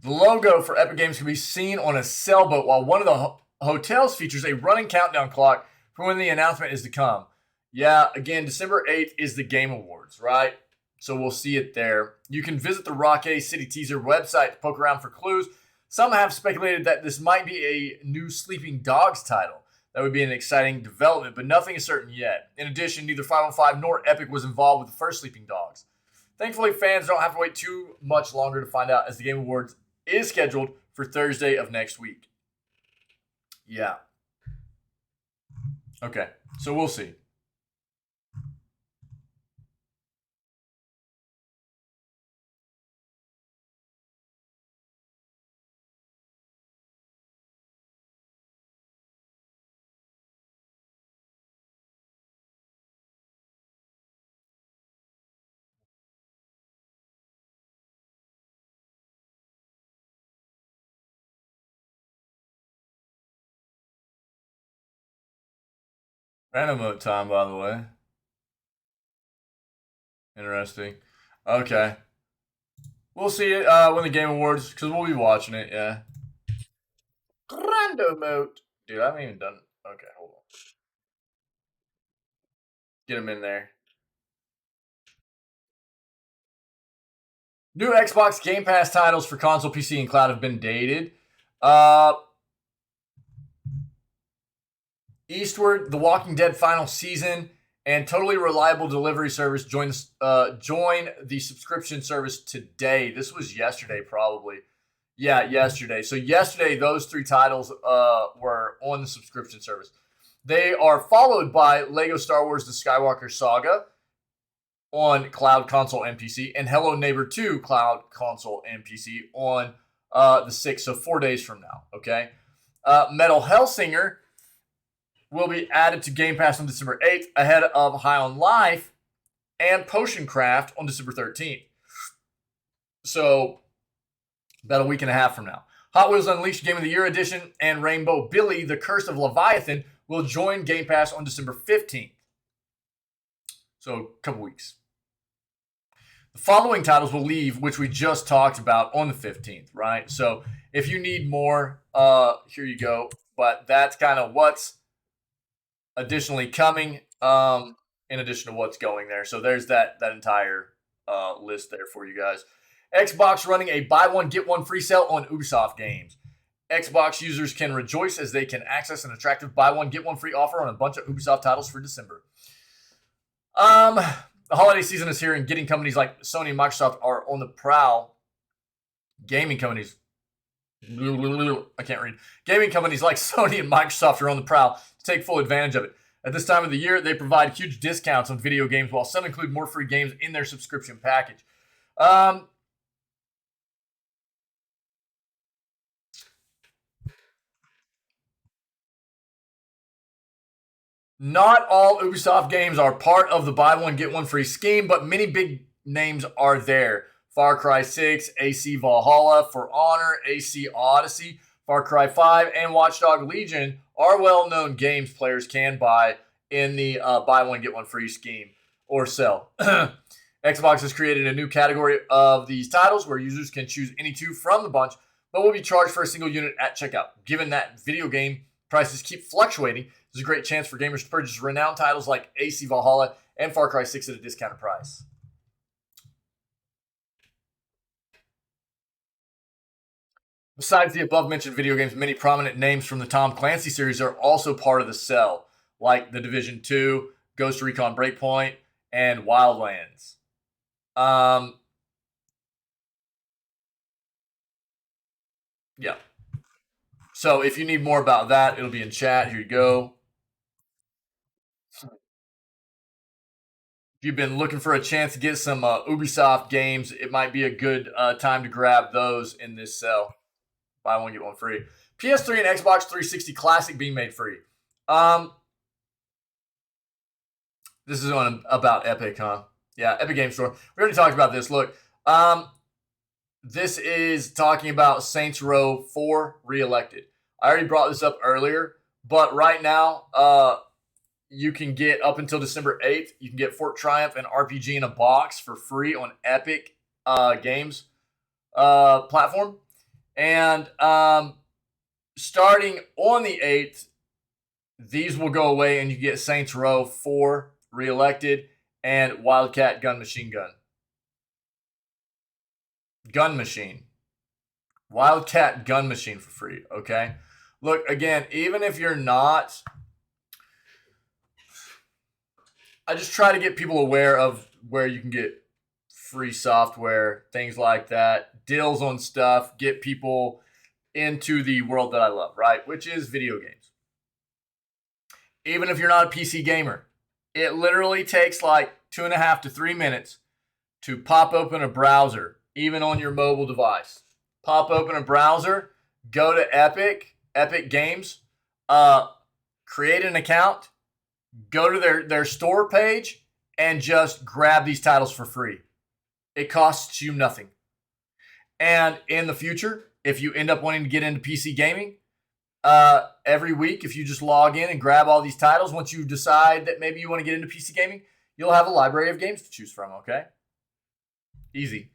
The logo for Epic Games can be seen on a sailboat, while one of the hotels features a running countdown clock for when the announcement is to come. Yeah, again, December 8th is the Game Awards, right? So we'll see it there. You can visit the Rockay City teaser website to poke around for clues. Some have speculated that this might be a new Sleeping Dogs title. That would be an exciting development, but nothing is certain yet. In addition, neither 505 nor Epic was involved with the first Sleeping Dogs. Thankfully, fans don't have to wait too much longer to find out, as the Game Awards is scheduled for Thursday of next week. Yeah. Okay, so we'll see. Random mode time, by the way. Interesting. Okay. We'll see it when the Game Awards, because we'll be watching it, yeah. Random mode. Dude, I haven't even done it. Okay, hold on. Get him in there. New Xbox Game Pass titles for console, PC, and cloud have been dated. Eastward, The Walking Dead final season, and Totally Reliable Delivery Service join the subscription service today. This was yesterday, probably. Yeah, yesterday. So yesterday, those three titles were on the subscription service. They are followed by LEGO Star Wars The Skywalker Saga on Cloud Console and PC, and Hello Neighbor 2 Cloud Console and PC on the 6th, so 4 days from now, okay? Metal Hellsinger will be added to Game Pass on December 8th, ahead of High on Life and Potion Craft on December 13th. So, about a week and a half from now. Hot Wheels Unleashed Game of the Year Edition and Rainbow Billy, The Curse of Leviathan, will join Game Pass on December 15th. So, a couple weeks. The following titles will leave, which we just talked about, on the 15th, right? So, if you need more, here you go. But that's kind of what's additionally coming, in addition to what's going there. So, there's that entire list there for you guys. Xbox running a buy one, get one free sale on Ubisoft games. Xbox users can rejoice as they can access an attractive buy one, get one free offer on a bunch of Ubisoft titles for December. The holiday season is here, and getting companies like Sony and Microsoft are on the prowl. Gaming companies like Sony and Microsoft are on the prowl to take full advantage of it. At this time of the year, they provide huge discounts on video games, while some include more free games in their subscription package. Not all Ubisoft games are part of the buy one, get one free scheme, but many big names are there. Far Cry 6, AC Valhalla, For Honor, AC Odyssey, Far Cry 5, and Watch Dogs Legion are well-known games players can buy in the buy one, get one free scheme or sell. Xbox has created a new category of these titles where users can choose any two from the bunch, but will be charged for a single unit at checkout. Given that video game prices keep fluctuating, there's a great chance for gamers to purchase renowned titles like AC Valhalla and Far Cry 6 at a discounted price. Besides the above-mentioned video games, many prominent names from the Tom Clancy series are also part of the sell, like The Division 2, Ghost Recon Breakpoint, and Wildlands. Yeah. So if you need more about that, it'll be in chat. Here you go. If you've been looking for a chance to get some Ubisoft games, it might be a good time to grab those in this sale. Buy one, get one free. PS3 and Xbox 360 Classic being made free. This is on about Epic, huh? Yeah, Epic Game Store. We already talked about this. Look, this is talking about Saints Row 4 Reelected. I already brought this up earlier, but right now, you can get up until December 8th, you can get Fort Triumph and RPG in a box for free on Epic Games platform. And starting on the 8th, these will go away and you get Saints Row 4 Reelected and Wildcat Gun Machine Gun. Gun Machine. Wildcat Gun Machine for free, okay? Look, again, even if you're not... I just try to get people aware of where you can get free software, things like that, deals on stuff, get people into the world that I love, right? Which is video games. Even if you're not a PC gamer, it literally takes like 2.5 to 3 minutes to pop open a browser, even on your mobile device. Pop open a browser, go to Epic Games, create an account, go to their store page, and just grab these titles for free. It costs you nothing. And in the future, if you end up wanting to get into PC gaming, every week, if you just log in and grab all these titles, once you decide that maybe you want to get into PC gaming, you'll have a library of games to choose from, okay? Easy.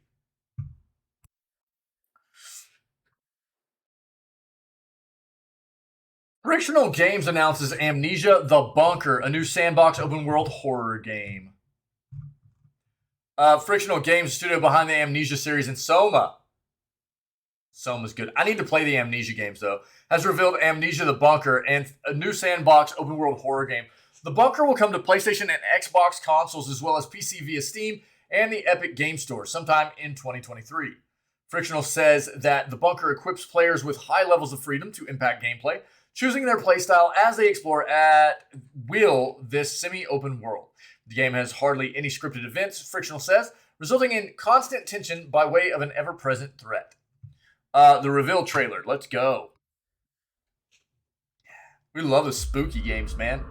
Frictional Games announces Amnesia: The Bunker, a new sandbox open-world horror game. Frictional Games, studio behind the Amnesia series and Soma. Soma's good. I need to play the Amnesia games, though. Has revealed Amnesia: The Bunker and a new sandbox open-world horror game. The Bunker will come to PlayStation and Xbox consoles as well as PC via Steam and the Epic Game Store sometime in 2023. Frictional says that The Bunker equips players with high levels of freedom to impact gameplay, choosing their playstyle as they explore at will this semi-open world. The game has hardly any scripted events, Frictional says, resulting in constant tension by way of an ever-present threat. The reveal trailer. Let's go. We love the spooky games, man.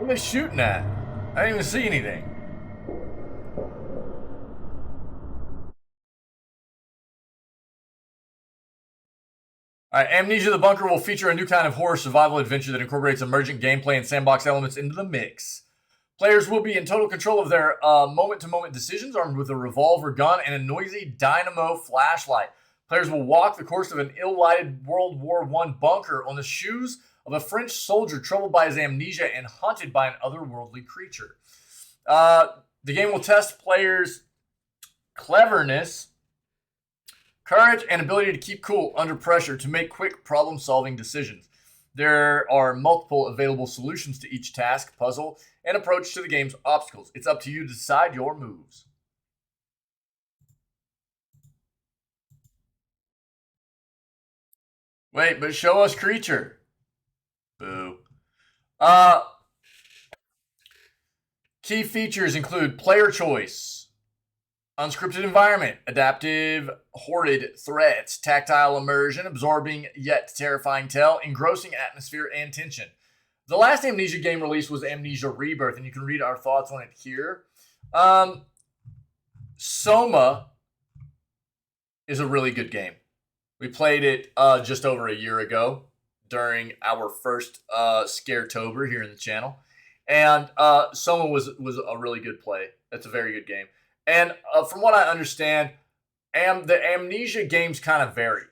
What are they shooting at? I didn't even see anything. All right, Amnesia the Bunker will feature a new kind of horror survival adventure that incorporates emergent gameplay and sandbox elements into the mix. Players will be in total control of their moment-to-moment decisions, armed with a revolver gun and a noisy dynamo flashlight. Players will walk the course of an ill-lighted World War I bunker on the shoes of a French soldier troubled by his amnesia and haunted by an otherworldly creature. The game will test players' cleverness, courage, and ability to keep cool under pressure to make quick problem-solving decisions. There are multiple available solutions to each task, puzzle, and approach to the game's obstacles. It's up to you to decide your moves. Wait, but show us creature. Boo. Key features include player choice, unscripted environment, adaptive horde threats, tactile immersion, absorbing yet terrifying tale, engrossing atmosphere and tension. The last Amnesia game released was Amnesia Rebirth, and you can read our thoughts on it here. Soma is a really good game. We played it just over a year ago during our first Scaretober here in the channel. And Soma was a really good play. That's a very good game. And from what I understand, the Amnesia games kind of vary.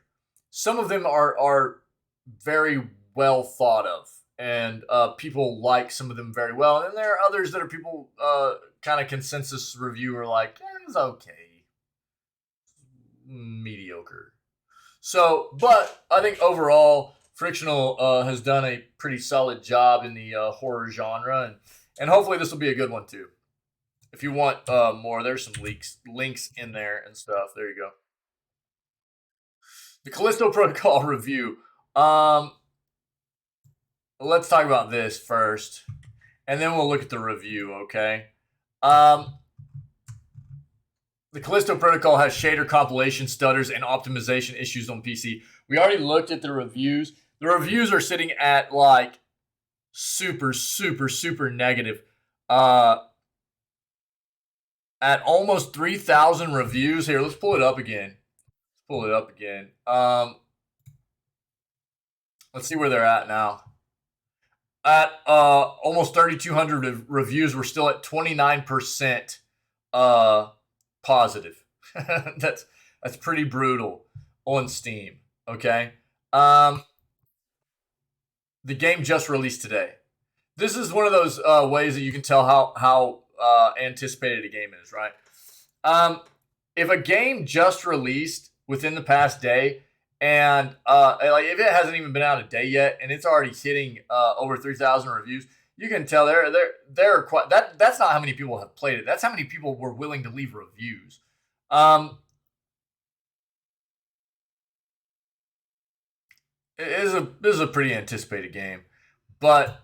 Some of them are very well thought of, and people like some of them very well. And there are others that are people kind of consensus review are like, it's okay, mediocre. So, but I think overall, Frictional has done a pretty solid job in the horror genre, and hopefully this will be a good one too. If you want more, there's some links in there and stuff. There you go. The Callisto Protocol review. Let's talk about this first, and then we'll look at the review, okay? The Callisto Protocol has shader compilation stutters and optimization issues on PC. We already looked at the reviews. The reviews are sitting at like super negative. At almost 3,000 reviews. Here, let's pull it up again. Let's see where they're at now. At almost 3,200 reviews, we're still at 29% positive. That's pretty brutal on Steam. Okay. The game just released today. This is one of those ways that you can tell how anticipated a game is, right? If a game just released within the past day, and like if it hasn't even been out a day yet, and it's already hitting over 3,000 reviews, you can tell they're quite that's not how many people have played it. That's how many people were willing to leave reviews. This is a pretty anticipated game, but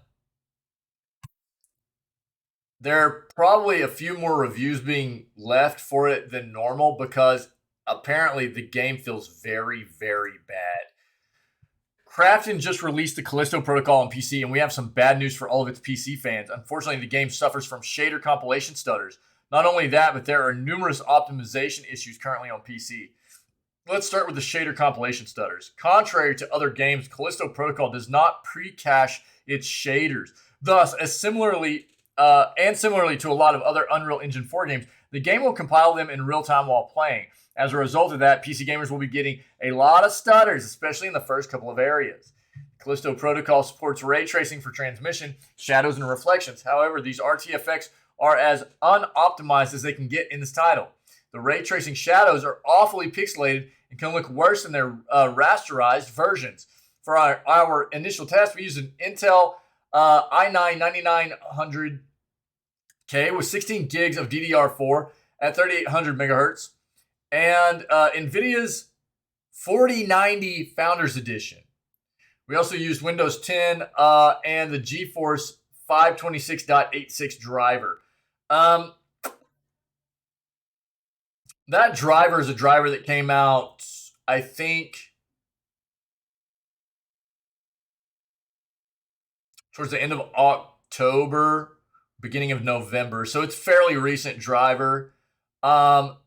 there are probably a few more reviews being left for it than normal because apparently the game feels very bad. Krafton just released the Callisto Protocol on PC, and we have some bad news for all of its PC fans. Unfortunately, the game suffers from shader compilation stutters. Not only that, but there are numerous optimization issues currently on PC. Let's start with the shader compilation stutters. Contrary to other games, Callisto Protocol does not pre-cache its shaders. Thus, similarly to a lot of other Unreal Engine 4 games, the game will compile them in real time while playing. As a result of that, PC gamers will be getting a lot of stutters, especially in the first couple of areas. Callisto Protocol supports ray tracing for transmission, shadows, and reflections. However, these RTFX are as unoptimized as they can get in this title. The ray tracing shadows are awfully pixelated and can look worse than their rasterized versions. For our initial test, we used an Intel i9-9900K with 16 gigs of DDR4 at 3800 megahertz, and NVIDIA's 4090 Founders Edition. We also used Windows 10 and the GeForce 526.86 driver. That driver is a driver that came out, I think, towards the end of October, beginning of November, so it's fairly recent driver. Most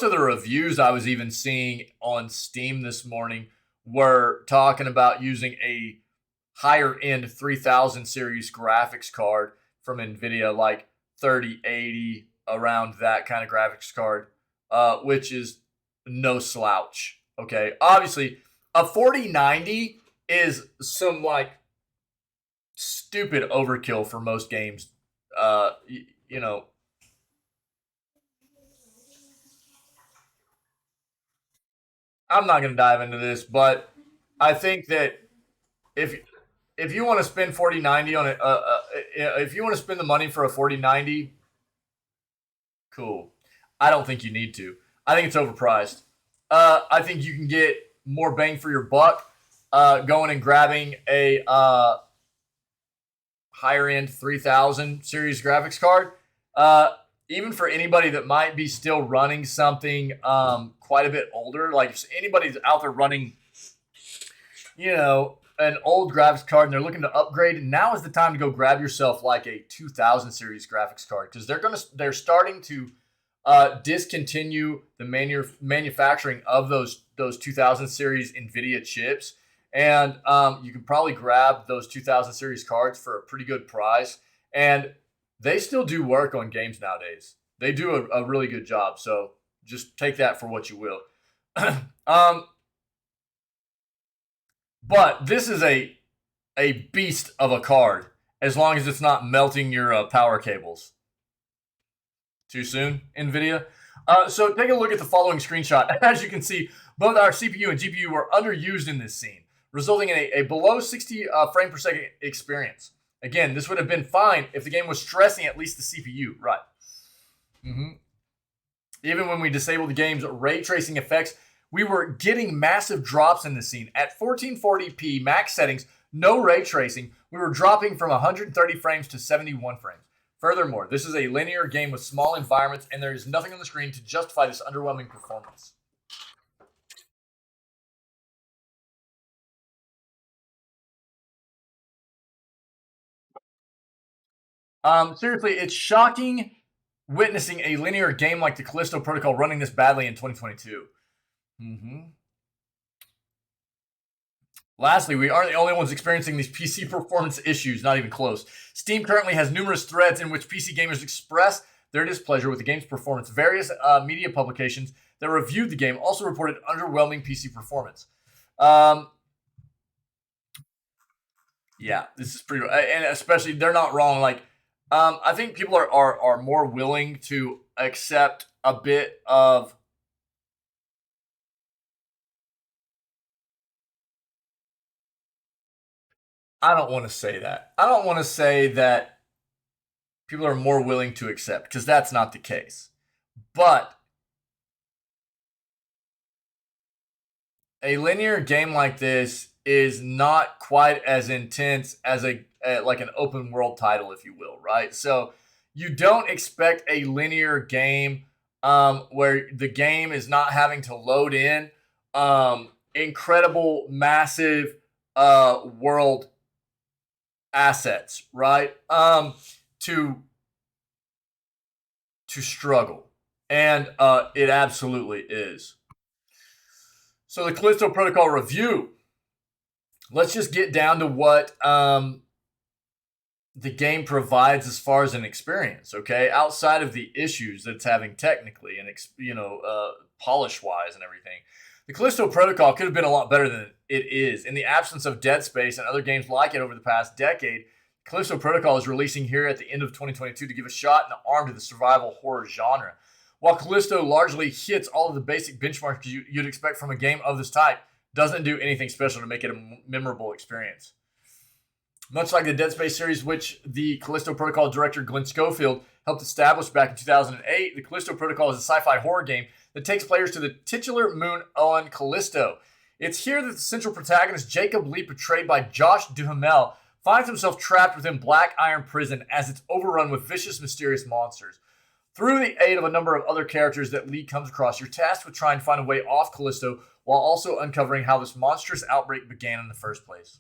of the reviews I was even seeing on Steam this morning were talking about using a higher end 3000 series graphics card from NVIDIA, like 3080, around that kind of graphics card, which is no slouch. Okay, obviously, a 4090 is some like stupid overkill for most games. You know, I'm not going to dive into this, but I think that if if you want to spend 4090 on it, if you want to spend the money for a 4090, cool. I don't think you need to. I think it's overpriced. I think you can get more bang for your buck going and grabbing a higher end 3000 series graphics card. Even for anybody that might be still running something quite a bit older, like if anybody's out there running, an old graphics card and they're looking to upgrade, now is the time to go grab yourself like a 2000 series graphics card, because they're starting to discontinue the manufacturing of those 2000 series NVIDIA chips, and you can probably grab those 2000 series cards for a pretty good price, and they still do work on games nowadays. They do a really good job, so just take that for what you will. But this is a beast of a card, as long as it's not melting your power cables. Too soon, NVIDIA? So take a look at the following screenshot. As you can see, both our CPU and GPU were underused in this scene, resulting in a below 60 frame per second experience. Again, this would have been fine if the game was stressing at least the CPU, right? Even when we disabled the game's ray tracing effects, we were getting massive drops in the scene. At 1440p max settings, no ray tracing, we were dropping from 130 frames to 71 frames. Furthermore, this is a linear game with small environments, and there is nothing on the screen to justify this underwhelming performance. Seriously, it's shocking witnessing a linear game like the Callisto Protocol running this badly in 2022. Lastly, we aren't the only ones experiencing these PC performance issues, not even close. Steam currently has numerous threads in which PC gamers express their displeasure with the game's performance. Various media publications that reviewed the game also reported underwhelming PC performance. Yeah, this is pretty, and especially they're not wrong. Like, I think people are more willing to accept a bit of. I don't want to say that. I don't want to say that people are more willing to accept, because that's not the case. But a linear game like this is not quite as intense as like an open world title, if you will, right? So you don't expect a linear game where the game is not having to load in incredible, massive world assets, right? To struggle, and it absolutely is. So the Callisto Protocol review. Let's just get down to what the game provides as far as an experience. Okay, outside of the issues that it's having technically and polish wise and everything, the Callisto Protocol could have been a lot better than it is. In the absence of Dead Space and other games like it over the past decade, Callisto Protocol is releasing here at the end of 2022 to give a shot in the arm to the survival horror genre. While Callisto largely hits all of the basic benchmarks you'd expect from a game of this type, doesn't do anything special to make it a memorable experience. Much like the Dead Space series, which the Callisto Protocol director Glenn Schofield helped establish back in 2008, the Callisto Protocol is a sci-fi horror game that takes players to the titular moon on Callisto. It's here that the central protagonist, Jacob Lee, portrayed by Josh Duhamel, finds himself trapped within Black Iron Prison as it's overrun with vicious, mysterious monsters. Through the aid of a number of other characters that Lee comes across, you're tasked with trying to find a way off Callisto while also uncovering how this monstrous outbreak began in the first place.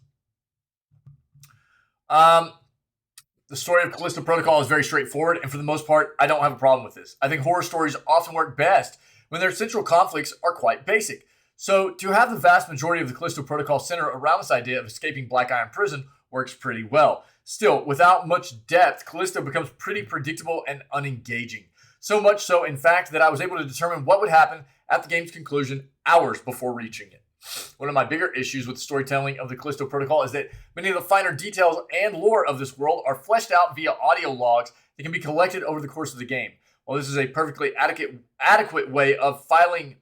The story of Callisto Protocol is very straightforward, and for the most part, I don't have a problem with this. I think horror stories often work best when their central conflicts are quite basic. So to have the vast majority of the Callisto Protocol center around this idea of escaping Black Iron Prison works pretty well. Still, without much depth, Callisto becomes pretty predictable and unengaging. So much so, in fact, that I was able to determine what would happen at the game's conclusion hours before reaching it. One of my bigger issues with the storytelling of the Callisto Protocol is that many of the finer details and lore of this world are fleshed out via audio logs that can be collected over the course of the game. While this is a perfectly adequate way of filling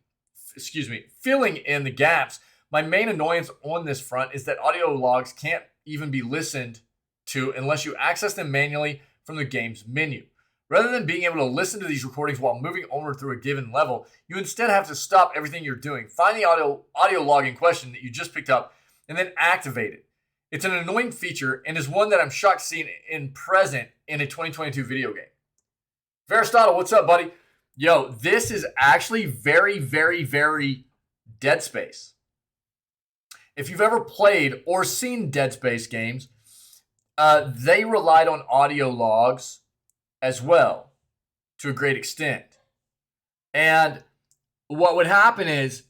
in the gaps, my main annoyance on this front is that audio logs can't even be listened to unless you access them manually from the game's menu. Rather than being able to listen to these recordings while moving onward through a given level, you instead have to stop everything you're doing, find the audio log in question that you just picked up, and then activate it. It's an annoying feature and is one that I'm shocked seeing present in a 2022 video game. Aristotle, what's up, buddy? Yo, this is actually very, very, very Dead Space. If you've ever played or seen Dead Space games, they relied on audio logs as well, to a great extent. And what would happen is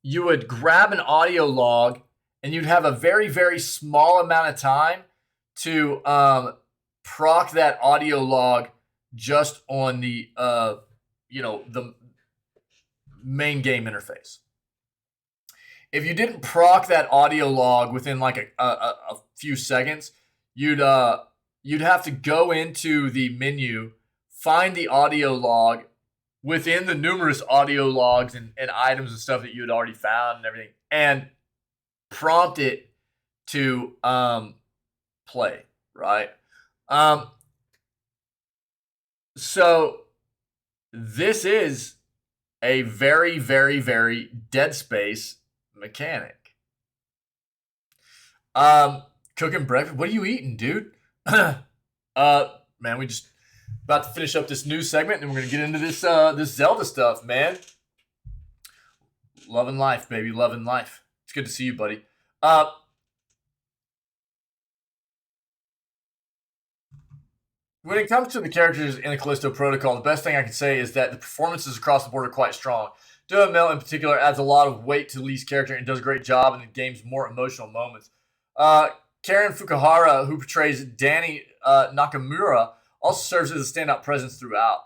you would grab an audio log and you'd have a very, very small amount of time to proc that audio log just on the the main game interface. If you didn't proc that audio log within like a few seconds, you'd have to go into the menu, find the audio log within the numerous audio logs and items and stuff that you had already found and everything, and prompt it to play, right? So this is a very, very, very Dead Space mechanic. Cooking breakfast. What are you eating, dude? Man, we just about to finish up this news segment, and we're gonna get into this this Zelda stuff, man. Loving life, baby, loving life. It's good to see you, buddy. When it comes to the characters in the Callisto Protocol, the best thing I can say is that the performances across the board are quite strong. Doa Mel in particular adds a lot of weight to Lee's character and does a great job in the game's more emotional moments. Karen Fukuhara, who portrays Danny Nakamura, also serves as a standout presence throughout.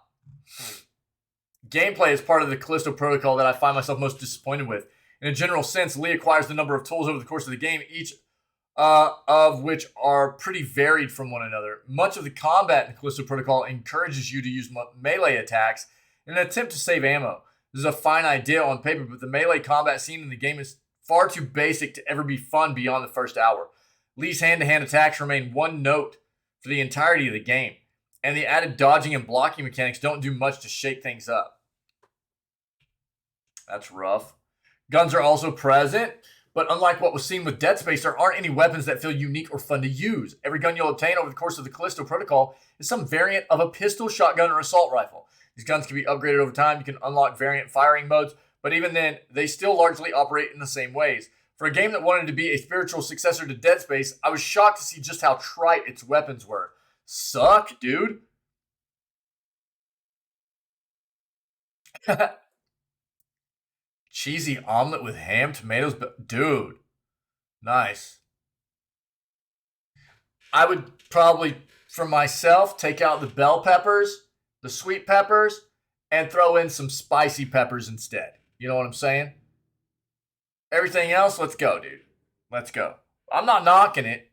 Gameplay is part of the Callisto Protocol that I find myself most disappointed with. In a general sense, Lee acquires the number of tools over the course of the game, each of which are pretty varied from one another. Much of the combat in the Callisto Protocol encourages you to use melee attacks in an attempt to save ammo. This is a fine idea on paper, but the melee combat scene in the game is far too basic to ever be fun beyond the first hour. Lee's hand-to-hand attacks remain one note for the entirety of the game, and the added dodging and blocking mechanics don't do much to shake things up. That's rough. Guns are also present, but unlike what was seen with Dead Space, there aren't any weapons that feel unique or fun to use. Every gun you'll obtain over the course of the Callisto Protocol is some variant of a pistol, shotgun, or assault rifle. These guns can be upgraded over time. You can unlock variant firing modes, but even then, they still largely operate in the same ways. For a game that wanted to be a spiritual successor to Dead Space, I was shocked to see just how trite its weapons were. Suck, dude. Cheesy omelet with ham, tomatoes, dude. Nice. I would probably, for myself, take out the bell peppers, the sweet peppers, and throw in some spicy peppers instead. You know what I'm saying? Everything else, let's go, dude. Let's go. I'm not knocking it.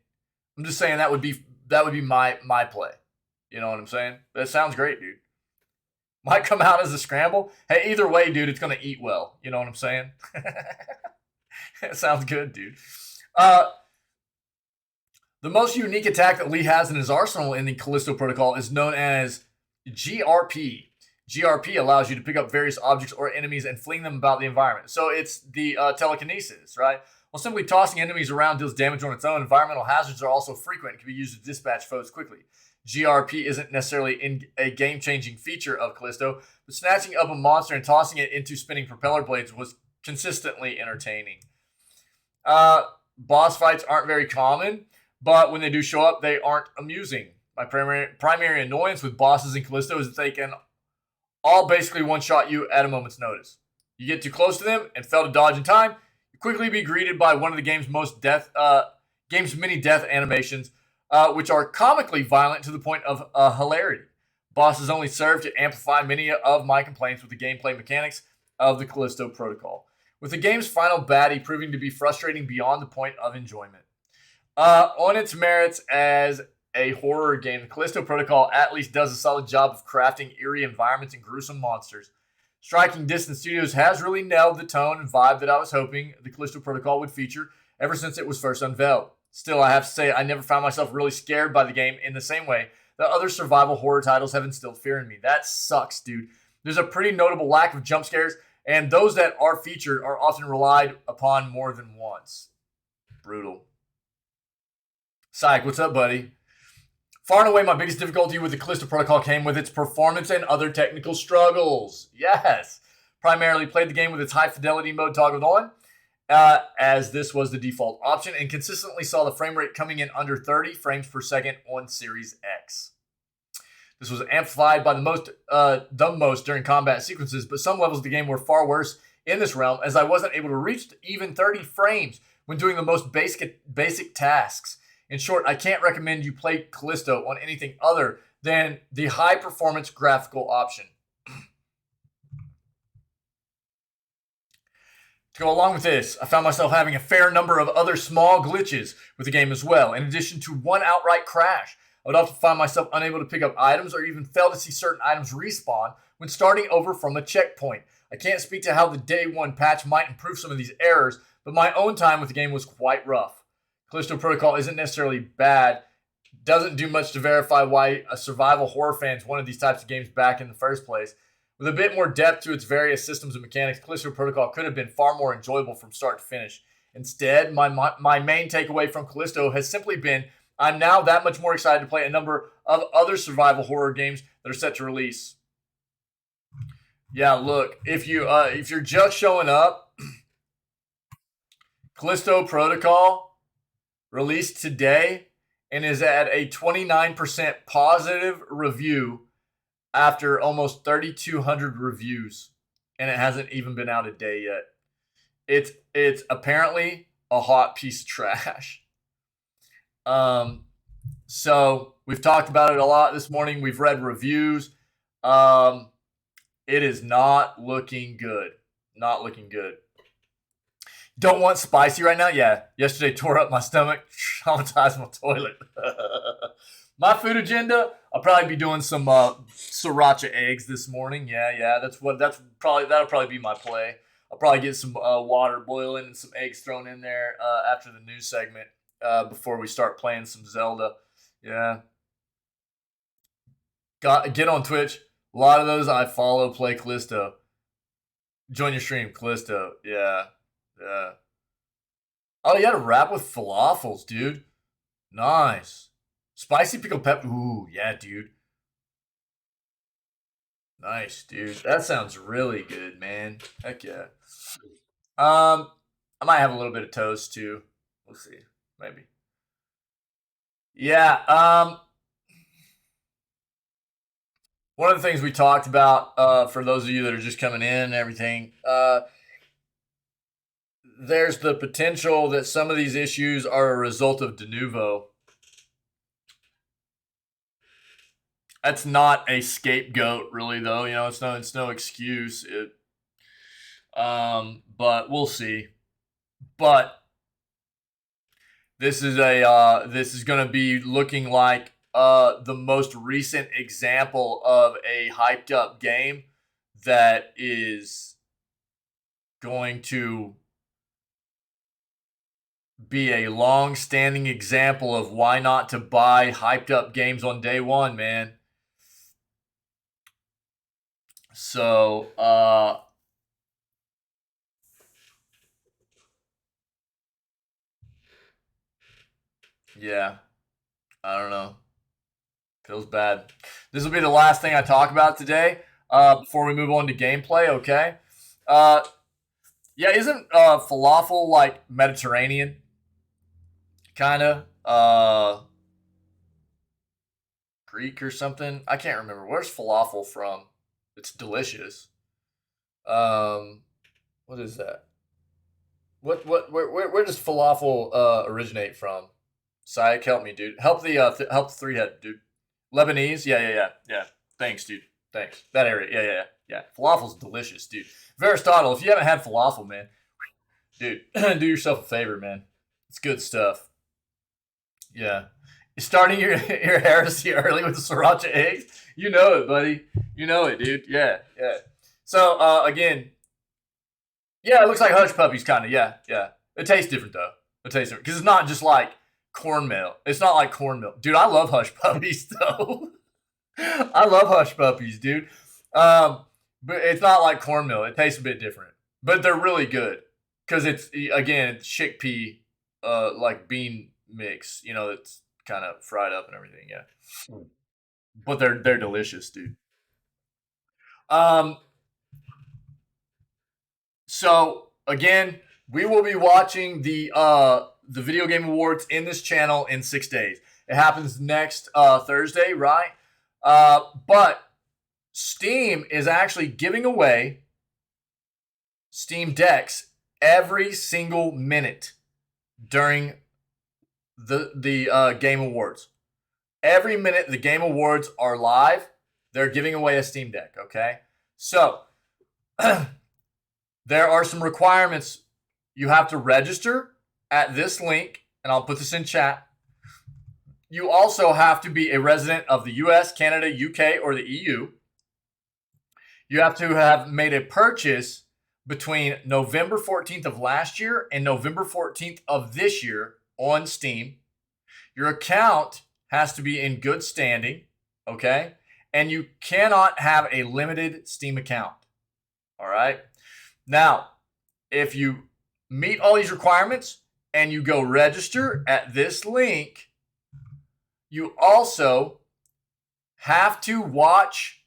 I'm just saying that would be my play. You know what I'm saying? But it sounds great, dude. Might come out as a scramble. Hey, either way, dude, it's gonna eat well. You know what I'm saying? It sounds good, dude. The most unique attack that Lee has in his arsenal in the Callisto Protocol is known as GRP. GRP allows you to pick up various objects or enemies and fling them about the environment. So it's the telekinesis, right? While simply tossing enemies around deals damage on its own, environmental hazards are also frequent and can be used to dispatch foes quickly. GRP isn't necessarily a game-changing feature of Callisto, but snatching up a monster and tossing it into spinning propeller blades was consistently entertaining. Boss fights aren't very common, but when they do show up, they aren't amusing. My primary annoyance with bosses in Callisto is that they can all basically one-shot you at a moment's notice. You get too close to them and fail to dodge in time, you quickly be greeted by one of the game's many death animations, which are comically violent to the point of hilarity. Bosses only serve to amplify many of my complaints with the gameplay mechanics of the Callisto Protocol, with the game's final baddie proving to be frustrating beyond the point of enjoyment. On its merits as a horror game, the Callisto Protocol at least does a solid job of crafting eerie environments and gruesome monsters. Striking Distance Studios has really nailed the tone and vibe that I was hoping the Callisto Protocol would feature ever since it was first unveiled. Still, I have to say, I never found myself really scared by the game in the same way that other survival horror titles have instilled fear in me. That sucks, dude. There's a pretty notable lack of jump scares, and those that are featured are often relied upon more than once. Brutal. Psych, what's up, buddy? Far and away, my biggest difficulty with the Callisto Protocol came with its performance and other technical struggles. Yes. Primarily played the game with its high fidelity mode toggled on, as this was the default option, and consistently saw the frame rate coming in under 30 frames per second on Series X. This was amplified by the most during combat sequences, but some levels of the game were far worse in this realm, as I wasn't able to reach even 30 frames when doing the most basic tasks. In short, I can't recommend you play Callisto on anything other than the high-performance graphical option. To go along with this, I found myself having a fair number of other small glitches with the game as well, in addition to one outright crash. I would often find myself unable to pick up items or even fail to see certain items respawn when starting over from a checkpoint. I can't speak to how the day one patch might improve some of these errors, but my own time with the game was quite rough. Callisto Protocol isn't necessarily bad, doesn't do much to verify why a survival horror fans wanted these types of games back in the first place. With a bit more depth to its various systems and mechanics, Callisto Protocol could have been far more enjoyable from start to finish. Instead, my main takeaway from Callisto has simply been I'm now that much more excited to play a number of other survival horror games that are set to release. Yeah, look, if you're just showing up, Callisto Protocol released today and is at a 29% positive review after almost 3,200 reviews, and it hasn't even been out a day yet. It's apparently a hot piece of trash. So we've talked about it a lot this morning. We've read reviews. It is not looking good. Not looking good. Don't want spicy right now? Yeah. Yesterday tore up my stomach, traumatized my toilet. My food agenda, I'll probably be doing some sriracha eggs this morning. Yeah. That'll probably be my play. I'll probably get some water boiling and some eggs thrown in there after the news segment before we start playing some Zelda. Yeah. Get on Twitch. A lot of those I follow play Callisto. Join your stream, Callisto. Yeah. Oh, you had a wrap with falafels, dude. Nice. Spicy pickled pepper. Ooh, yeah, dude. Nice, dude. That sounds really good, man. Heck yeah. I might have a little bit of toast too. We'll see. Maybe. Yeah. One of the things we talked about, for those of you that are just coming in and everything, there's the potential that some of these issues are a result of de novo. That's not a scapegoat, really, though. You know, it's no excuse. But we'll see. But this is going to be looking like the most recent example of a hyped up game that is going to be a long-standing example of why not to buy hyped up games on day one, man. So, yeah, I don't know. Feels bad. This will be the last thing I talk about today before we move on to gameplay, okay? Yeah, isn't falafel like Mediterranean? Kind of. Greek or something. I can't remember. Where's falafel from? It's delicious. What is that? Where does falafel originate from? Syek, help me, dude. Help the help the three head, dude. Lebanese? Yeah. Thanks, dude. Thanks. That area. Yeah. Falafel's delicious, dude. Aristotle, if you haven't had falafel, man, dude, do yourself a favor, man. It's good stuff. Yeah. You're starting your heresy early with the sriracha eggs? You know it, buddy. You know it, dude. Yeah. So, again, yeah, it looks like hush puppies, kind of. Yeah. It tastes different, though. It tastes different. Because it's not just like cornmeal. It's not like cornmeal. Dude, I love hush puppies, though. I love hush puppies, dude. But it's not like cornmeal. It tastes a bit different. But they're really good. Because it's, again, it's chickpea, like bean mix. You know, it's kind of fried up and everything, yeah. But they're delicious, dude. So again, we will be watching the video game awards in this channel in 6 days. It happens next Thursday, right? But Steam is actually giving away Steam Decks every single minute during the Game Awards. Every minute the Game Awards are live, they're giving away a Steam Deck, okay? So, there are some requirements. You have to register at this link, and I'll put this in chat. You also have to be a resident of the US, Canada, UK, or the EU. You have to have made a purchase between November 14th of last year and November 14th of this year on Steam. Your account has to be in good standing, okay? And you cannot have a limited Steam account, all right? Now, if you meet all these requirements and you go register at this link, you also have to watch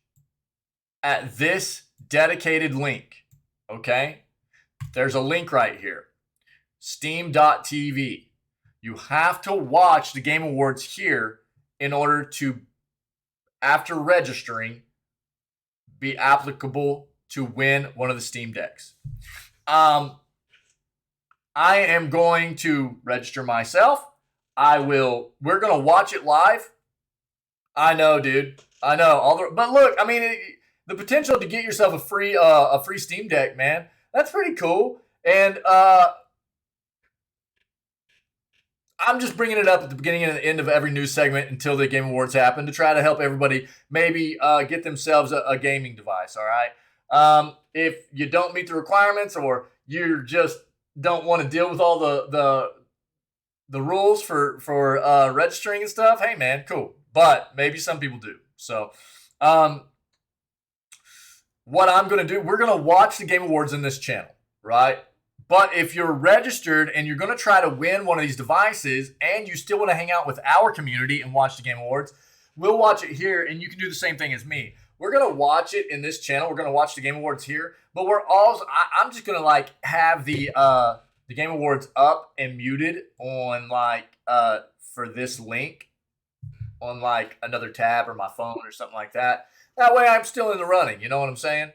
at this dedicated link, okay? There's a link right here, steam.tv. You have to watch the Game Awards here in order to, after registering, be applicable to win one of the Steam Decks. I am going to register myself. We're going to watch it live. I know, dude. I know. But look, I mean, the potential to get yourself a free Steam Deck, man, that's pretty cool. And I'm just bringing it up at the beginning and the end of every news segment until the Game Awards happen to try to help everybody maybe get themselves a gaming device, all right? If you don't meet the requirements or you just don't want to deal with all the rules for registering and stuff, hey, man, cool. But maybe some people do. So what I'm going to do, we're going to watch the Game Awards in this channel, right? But if you're registered and you're going to try to win one of these devices and you still want to hang out with our community and watch the Game Awards, we'll watch it here and you can do the same thing as me. We're going to watch it in this channel. We're going to watch the Game Awards here. But we're also, I'm just going to like have the Game Awards up and muted on like for this link on like another tab or my phone or something like that. That way I'm still in the running. You know what I'm saying?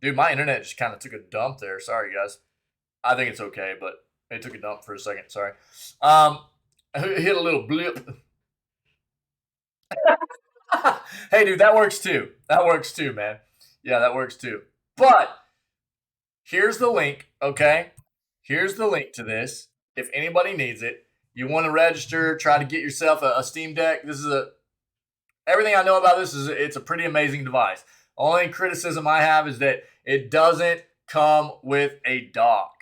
Dude, my internet just kind of took a dump there. Sorry, guys. I think it's okay, but it took a dump for a second. Sorry. I hit a little blip. Hey, dude, that works too. That works too, man. Yeah, that works too. But here's the link, okay? Here's the link to this. If anybody needs it, you want to register, try to get yourself a Steam Deck. This is everything I know about this is it's a pretty amazing device. Only criticism I have is that it doesn't come with a dock.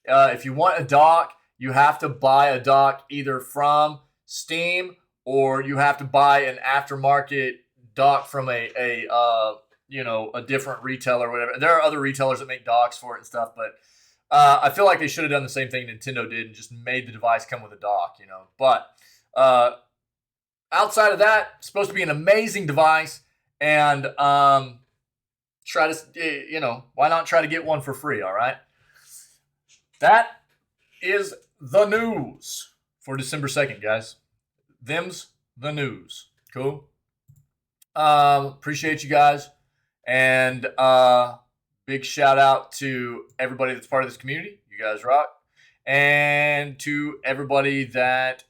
If you want a dock, you have to buy a dock either from Steam or you have to buy an aftermarket dock from a different retailer or whatever. There are other retailers that make docks for it and stuff, but I feel like they should have done the same thing Nintendo did and just made the device come with a dock, you know. But outside of that, it's supposed to be an amazing device, and try to, why not try to get one for free, all right? That is the news for December 2nd, guys. Them's the news. Cool? Appreciate you guys. And big shout out to everybody that's part of this community. You guys rock. And to everybody that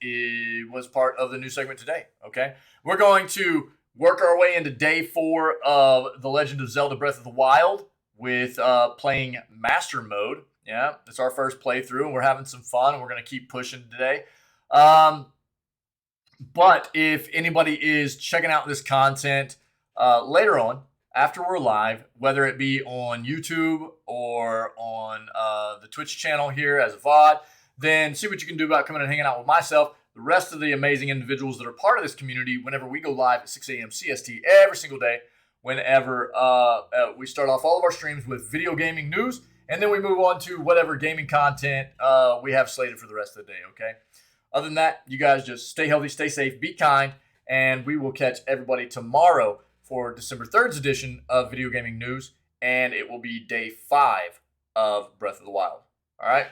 was part of the new segment today. Okay. We're going to work our way into day 4 of The Legend of Zelda Breath of the Wild with playing Master Mode. Yeah, it's our first playthrough, and we're having some fun, and we're going to keep pushing today. But if anybody is checking out this content later on, after we're live, whether it be on YouTube or on the Twitch channel here as a VOD, then see what you can do about coming and hanging out with myself, the rest of the amazing individuals that are part of this community, whenever we go live at 6 a.m. CST every single day, whenever we start off all of our streams with video gaming news, and then we move on to whatever gaming content we have slated for the rest of the day, okay? Other than that, you guys just stay healthy, stay safe, be kind, and we will catch everybody tomorrow for December 3rd's edition of Video Gaming News, and it will be day 5 of Breath of the Wild. All right?